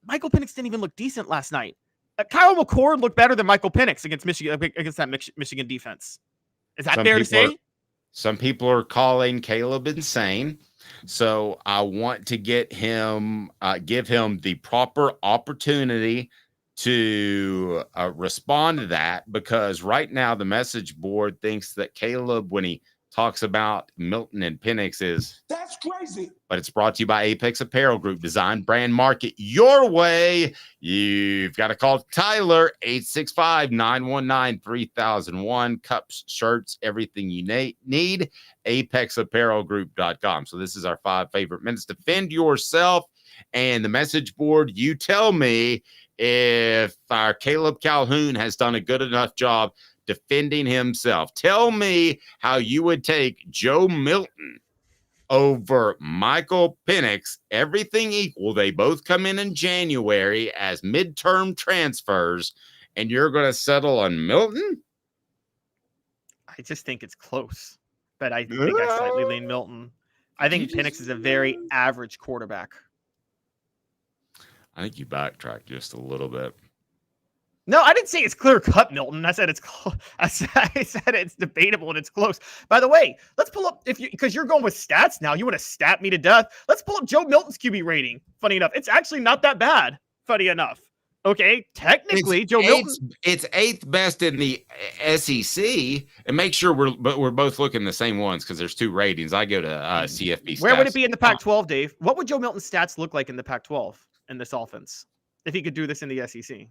Michael Penix didn't even look decent last night. Kyle McCord looked better than Michael Penix against that Michigan defense. Is that fair to say? Some people are calling Caleb insane. So I want to give him the proper opportunity to respond to that, because right now the message board thinks that Caleb, when he talks about Milton and Penix, is that's crazy. But it's brought to you by Apex Apparel Group. Design, brand, market your way. You've got to call Tyler, 865-919-3001. Cups, shirts, everything you need. ApexApparelGroup.com. So this is our 5 favorite minutes. Defend yourself. And the message board, you tell me if our Caleb Calhoun has done a good enough job defending himself. Tell me how you would take Joe Milton over Michael Penix. Everything equal, they both come in January as midterm transfers, and you're going to settle on Milton? I just think it's close, but I think I slightly lean Milton. I think Penix is a very average quarterback. I think you backtracked just a little bit. No, I didn't say it's clear cut, Milton. I said it's I said it's debatable and it's close. By the way, let's pull up because you're going with stats now. You want to stat me to death? Let's pull up Joe Milton's QB rating. Funny enough, it's actually not that bad. Funny enough. Okay, technically, Joe Milton. It's 8th best in the SEC, and make sure we're both looking the same ones because there's 2 ratings. I go to CFB stats. Where would it be in the Pac-12, Dave? What would Joe Milton's stats look like in the Pac-12 in this offense if he could do this in the SEC?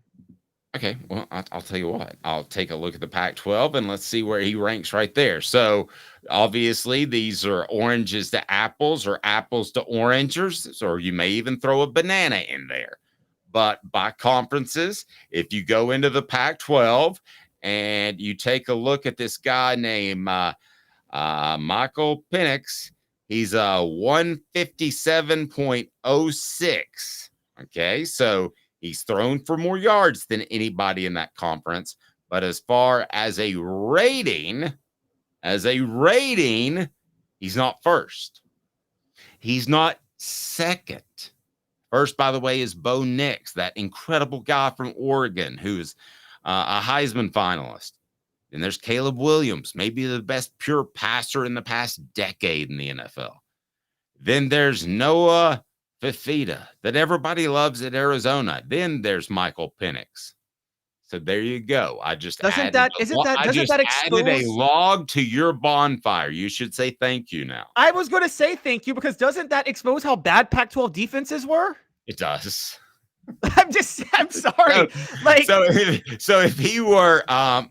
Okay, well, I'll tell you what. I'll take a look at the Pac-12 and let's see where he ranks right there. So, obviously, these are oranges to apples or apples to oranges, or you may even throw a banana in there. But by conferences, if you go into the Pac-12 and you take a look at this guy named Michael Penix, he's a 157.06. Okay, so he's thrown for more yards than anybody in that conference. But as far as a rating, he's not first. He's not second. First, by the way, is Bo Nix, that incredible guy from Oregon who's a Heisman finalist. And there's Caleb Williams, maybe the best pure passer in the past decade in the NFL. Then there's Noah Fifita that everybody loves at Arizona. Then there's Michael Penix. So there you go. I just added a log to your bonfire. You should say thank you now. I was going to say thank you because doesn't that expose how bad Pac-12 defenses were? It does. I'm sorry. So if he were,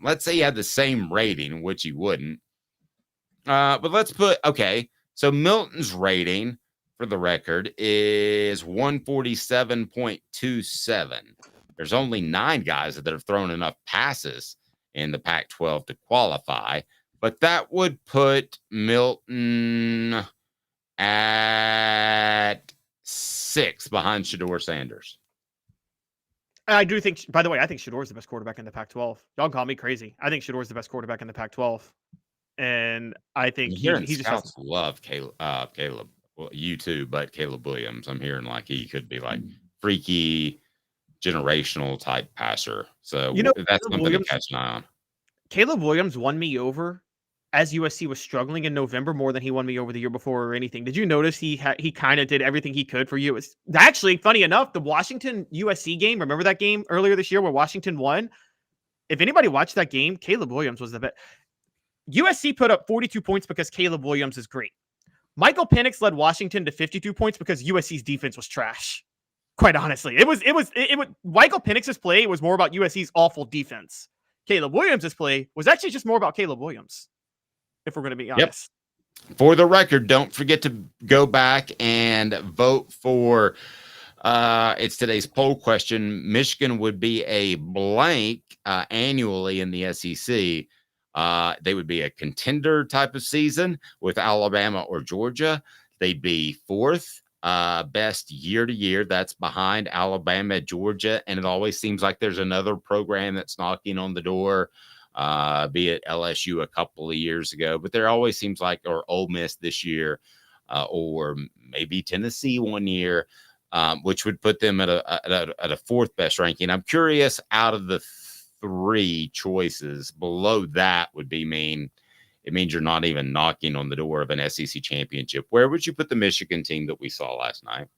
let's say he had the same rating, which he wouldn't. But let's put, okay. So Milton's rating, for the record, is 147.27. There's only 9 guys that have thrown enough passes in the Pac-12 to qualify, but that would put Milton at 6 behind Shedeur Sanders. I do think, by the way, I think Shedeur is the best quarterback in the Pac-12. Y'all call me crazy. I think Shedeur is the best quarterback in the Pac-12. And I think he just love Caleb. Well, you too, but Caleb Williams. I'm hearing like he could be like freaky generational type passer. So that's something to catch an eye on. Caleb Williams won me over as USC was struggling in November more than he won me over the year before or anything. Did you notice he kind of did everything he could for you? It was actually funny enough, the Washington USC game. Remember that game earlier this year where Washington won? If anybody watched that game, Caleb Williams was the best. USC put up 42 points because Caleb Williams is great. Michael Penix led Washington to 52 points because USC's defense was trash. Quite honestly, it was Michael Penix's play was more about USC's awful defense. Caleb Williams' play was actually just more about Caleb Williams, if we're going to be honest. Yep. For the record, don't forget to go back and vote for it's today's poll question. Michigan would be a blank annually in the SEC. They would be a contender type of season with Alabama or Georgia. They'd be 4th best year to year. That's behind Alabama, Georgia. And it always seems like there's another program that's knocking on the door, be it LSU a couple of years ago. But there always seems like, or Ole Miss this year, or maybe Tennessee one year, which would put them at a 4th best ranking. I'm curious, out of the 3 choices below that would be it means you're not even knocking on the door of an SEC championship. Where would you put the Michigan team that we saw last night?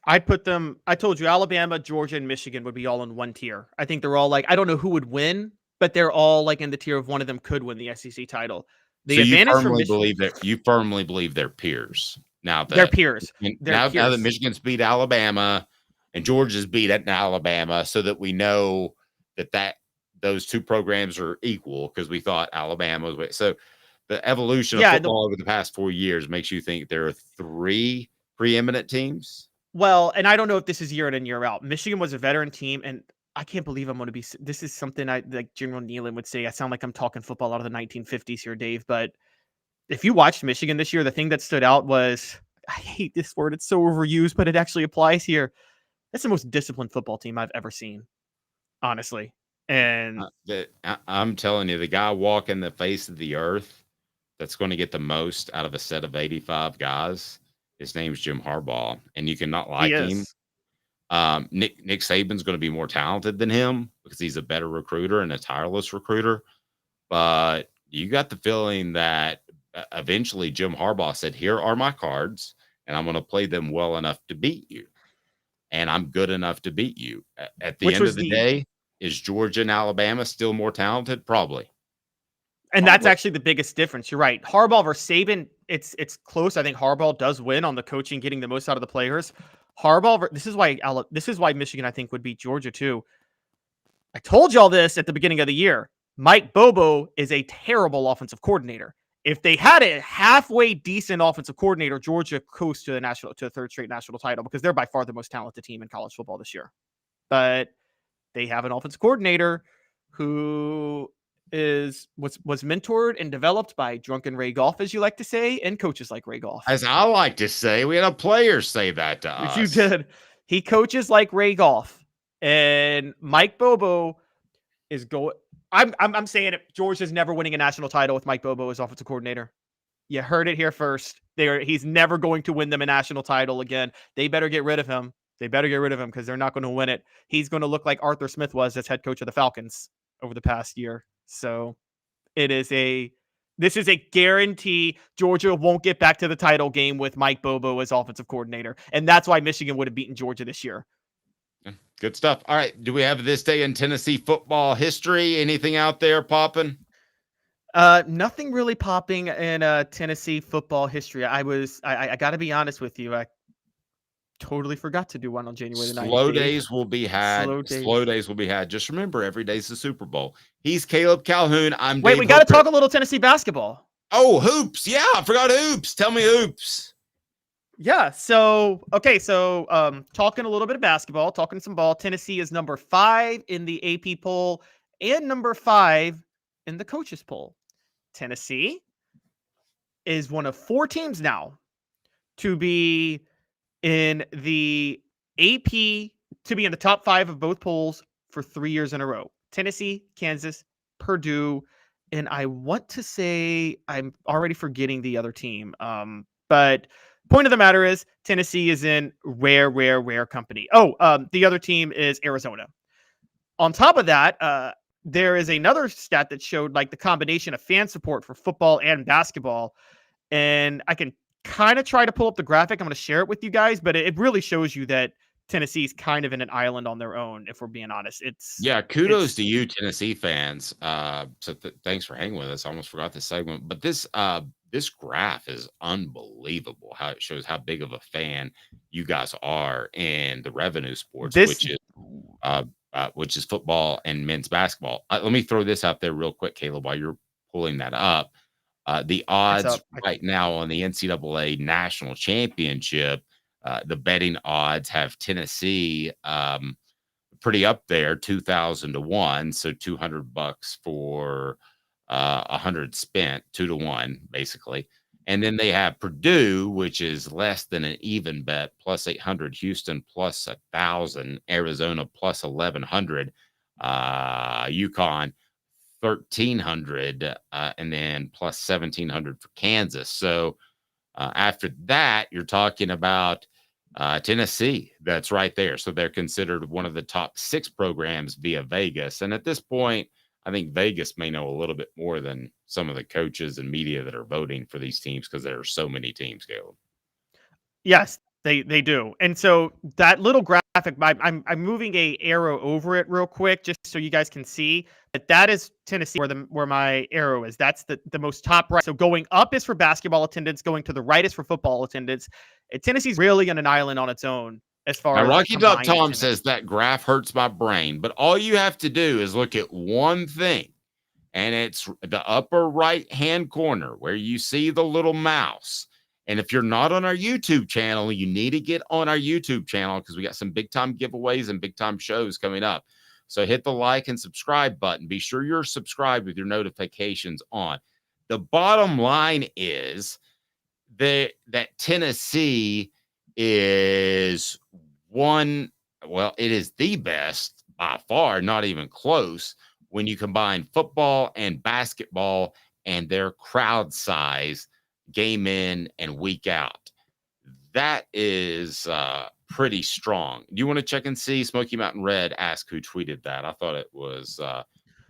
I'd put them, I told you, Alabama, Georgia, and Michigan would be all in one tier. I think they're all like, I don't know who would win, but they're all like in the tier of one of them could win the SEC title. So you firmly believe they're peers. Now that they're peers. Now that Michigan's beat Alabama and Georgia's beat Alabama, so that we know that those 2 programs are equal, because we thought Alabama was. So the evolution of football over the past 4 years makes you think there are 3 preeminent teams. Well, and I don't know if this is year in and year out. Michigan was a veteran team, and I can't believe I'm going to be. This is something like General Nealon would say. I sound like I'm talking football out of the 1950s here, Dave. But if you watched Michigan this year, the thing that stood out was, I hate this word. It's so overused, but it actually applies here. That's the most disciplined football team I've ever seen, honestly. And I'm telling you, the guy walking the face of the earth that's going to get the most out of a set of 85 guys, his name's Jim Harbaugh, and you cannot like him. Nick Saban's going to be more talented than him because he's a better recruiter and a tireless recruiter. But you got the feeling that eventually Jim Harbaugh said, here are my cards, and I'm going to play them well enough to beat you. And I'm good enough to beat you. At the end of the day, is Georgia and Alabama still more talented? Probably. And that's actually the biggest difference. You're right. Harbaugh versus Saban, it's close. I think Harbaugh does win on the coaching, getting the most out of the players. This is why Michigan, I think, would beat Georgia too. I told y'all this at the beginning of the year. Mike Bobo is a terrible offensive coordinator. If they had a halfway decent offensive coordinator, Georgia coasts to a third straight national title because they're by far the most talented team in college football this year. But they have an offensive coordinator who was mentored and developed by drunken Ray Goff, as you like to say, and coaches like Ray Goff. As I like to say, we had a player say that to us. You did. He coaches like Ray Goff, and Mike Bobo is going. I'm saying it. Georgia's never winning a national title with Mike Bobo as offensive coordinator. You heard it here first. He's never going to win them a national title again. They better get rid of him. They better get rid of him because they're not going to win it. He's going to look like Arthur Smith was as head coach of the Falcons over the past year. So this is a guarantee. Georgia won't get back to the title game with Mike Bobo as offensive coordinator. And that's why Michigan would have beaten Georgia this year. Good stuff. All right. Do we have this day in Tennessee football history? Anything out there popping? Nothing really popping in Tennessee football history. I got to be honest with you. I totally forgot to do one on January the 9th. Slow days will be had. Slow days will be had. Just remember, every day's the Super Bowl. He's Caleb Calhoun. Wait, we got to talk a little Tennessee basketball. Oh, hoops. Yeah, I forgot hoops. Tell me hoops. Yeah. So talking a little bit of basketball, talking some ball. Tennessee is number 5 in the AP poll and number 5 in the coaches poll. Tennessee is one of 4 teams now to be in the AP, to be in the top 5 of both polls for 3 years in a row. Tennessee, Kansas, Purdue, and I want to say I'm already forgetting the other team. But point of the matter is Tennessee is in rare company. The other team is Arizona. On top of that, there is another stat that showed like the combination of fan support for football and basketball. And I can kind of try to pull up the graphic. I'm going to share it with you guys, but it really shows you that Tennessee's kind of in an island on their own, if we're being honest. Kudos to you, Tennessee fans. Thanks for hanging with us. I almost forgot this segment, but this graph is unbelievable. How it shows how big of a fan you guys are in the revenue sports, which is football and men's basketball. Let me throw this out there real quick, Caleb, while you're pulling that up. The odds right now on the NCAA national championship, the betting odds have Tennessee pretty up there, 2,000 to 1. So $200 for 100 spent, 2 to 1, basically. And then they have Purdue, which is less than an even bet, plus 800, Houston plus 1,000, Arizona plus 1,100, UConn 1,300, and then plus 1,700 for Kansas. So after that, you're talking about Tennessee. That's right there. So they're considered one of the top 6 programs via Vegas. And at this point, I think Vegas may know a little bit more than some of the coaches and media that are voting for these teams because there are so many teams, Caleb. Yes, they do. And so that little graphic, I'm moving a arrow over it real quick just so you guys can see that is Tennessee where my arrow is. That's the most top right. So going up is for basketball attendance, going to the right is for football attendance. And Tennessee's really on an island on its own. As far as Rocky Duck Tom says that graph hurts my brain, but all you have to do is look at one thing, and it's the upper right-hand corner where you see the little mouse. And if you're not on our YouTube channel, you need to get on our YouTube channel because we got some big-time giveaways and big-time shows coming up. So hit the like and subscribe button. Be sure you're subscribed with your notifications on. The bottom line is that Tennessee is it is the best by far, not even close, when you combine football and basketball and their crowd size game in and week out. That is pretty strong. Do you want to check and see? Smoky Mountain Red asked who tweeted that. I thought it was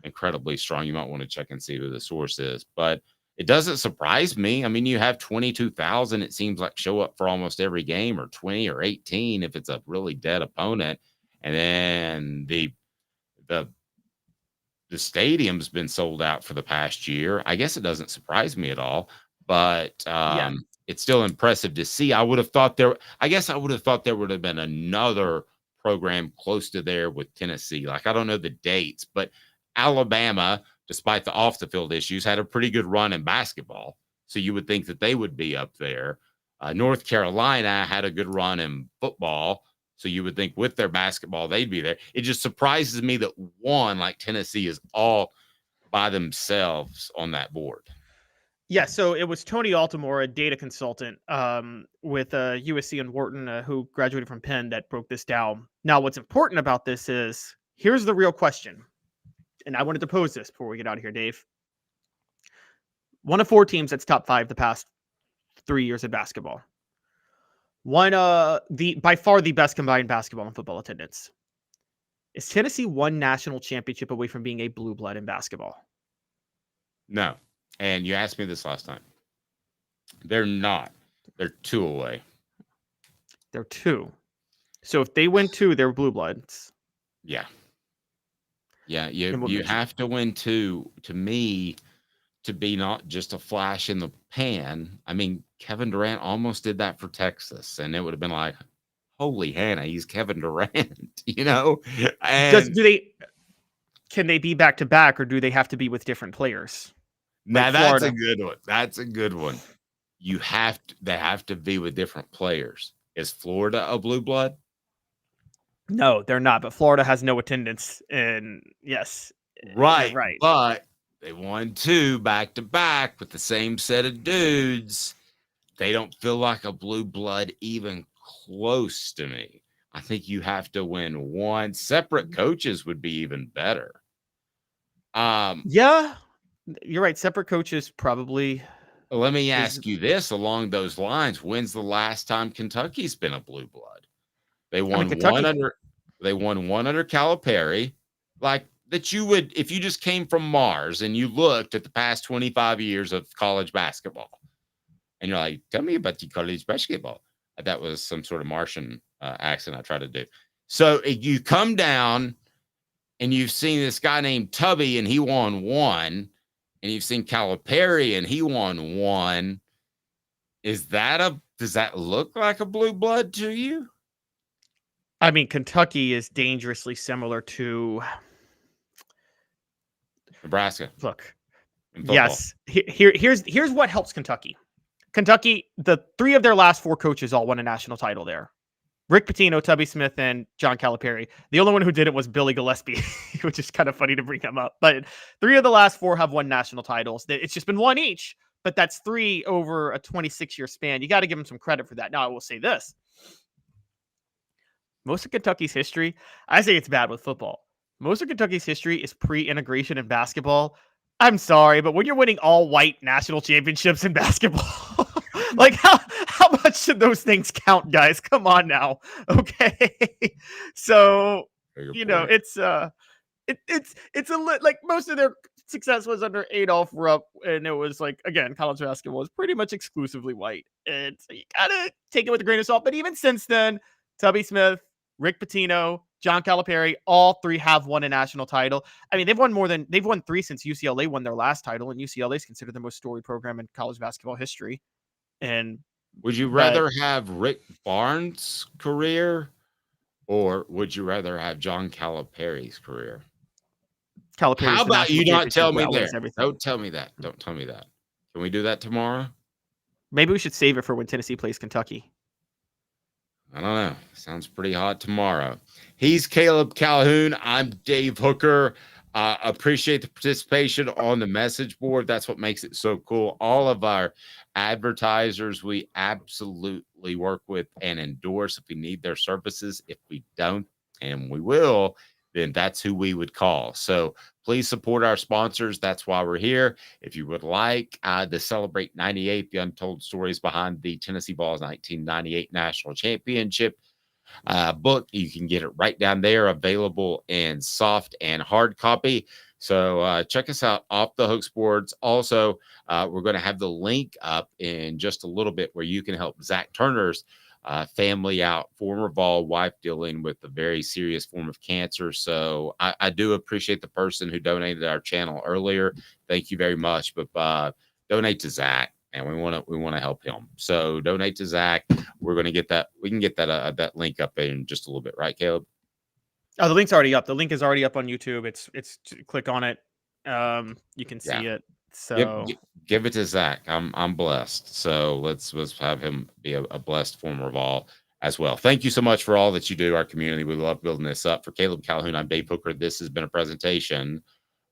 incredibly strong. You might want to check and see who the source is, but it doesn't surprise me. I mean, you have 22,000, it seems like, show up for almost every game, or 20 or 18 if it's a really dead opponent. And then the stadium's been sold out for the past year. I guess it doesn't surprise me at all, but it's still impressive to see. I would have thought there would have been another program close to there with Tennessee. Like, I don't know the dates, but Alabama, despite the off the field issues, had a pretty good run in basketball. So you would think that they would be up there. North Carolina had a good run in football. So you would think with their basketball, they'd be there. It just surprises me that one like Tennessee is all by themselves on that board. Yeah, so it was Tony Altimore, a data consultant with USC and Wharton, who graduated from Penn, that broke this down. Now, what's important about this is, here's the real question. And I wanted to pose this before we get out of here, Dave. One of 4 teams that's top 5 the past 3 years of basketball. By far the best combined basketball and football attendance. Is Tennessee one national championship away from being a blue blood in basketball? No. And you asked me this last time. They're not. They're 2 away. They're 2. So if they win 2, they're blue bloods. Yeah. Yeah, you have to win 2, to me, to be not just a flash in the pan. I mean, Kevin Durant almost did that for Texas, and it would have been like, holy Hannah, he's Kevin Durant, you know? And can they be back to back, or do they have to be with different players? Now Like that's Florida. a good one. That's a good one. They have to be with different players. Is Florida a blue blood? No, they're not. But Florida has no attendance, and yes, Right. right. But they won 2 back to back with the same set of dudes. They don't feel like a blue blood even close to me. I think you have to win 1. Separate coaches would be even better. Yeah, you're right. Separate coaches probably. Let me ask you this along those lines. When's the last time Kentucky's been a blue blood? They won one under Calipari. Like, that you would, if you just came from Mars and you looked at the past 25 years of college basketball, and you're like, tell me about the college basketball. That was some sort of Martian accent I tried to do. So you come down and you've seen this guy named Tubby and he won 1, and you've seen Calipari and he won 1. Does that look like a blue blood to you? I mean, Kentucky is dangerously similar to Nebraska. Look, yes. Here's what helps Kentucky. Kentucky, the 3 of their last 4 coaches all won a national title there. Rick Pitino, Tubby Smith, and John Calipari. The only one who did it was Billy Gillespie, which is kind of funny to bring him up. But 3 of the last 4 have won national titles. It's just been 1 each, but that's 3 over a 26-year span. You got to give them some credit for that. Now, I will say this. Most of Kentucky's history, I say it's bad with football. Most of Kentucky's history is pre-integration in basketball. I'm sorry, but when you're winning all white national championships in basketball, like how much should those things count, guys? Come on now. Okay. So, it's a like most of their success was under Adolph Rupp, and it was like, again, college basketball was pretty much exclusively white. And so you gotta take it with a grain of salt. But even since then, Tubby Smith, Rick Pitino, John Calipari, all 3 have won a national title. I mean, they've won 3 since UCLA won their last title, and UCLA is considered the most storied program in college basketball history. And would you rather have Rick Barnes' career, or would you rather have John Calipari's career? How about you not tell me there? Don't tell me that. Don't tell me that. Can we do that tomorrow? Maybe we should save it for when Tennessee plays Kentucky. I don't know. Sounds pretty hot tomorrow. He's Caleb Calhoun. I'm Dave Hooker. Appreciate the participation on the message board. That's what makes it so cool. All of our advertisers we absolutely work with and endorse if we need their services. If we don't, and we will, then that's who we would call. So please support our sponsors. That's why we're here. If you would like to celebrate 98, the untold stories behind the Tennessee Vols 1998 National Championship book, you can get it right down there, available in soft and hard copy. So check us out, Off the Hook Sports. Also, we're going to have the link up in just a little bit where you can help Zach Turner's family out, former Vol wife dealing with a very serious form of cancer. So I do appreciate the person who donated to our channel earlier. Thank you very much. But donate to Zach, and we want to help him. So donate to Zach. We're going to get that. We can get that link up in just a little bit, right, Caleb? Oh, the link's already up. The link is already up on YouTube. It's click on it. You can see it. So give it to Zach. I'm blessed. So let's have him be a blessed former Vol as well. Thank you so much for all that you do, our community. We love building this up. For Caleb Calhoun, I'm Dave Hooker. This has been a presentation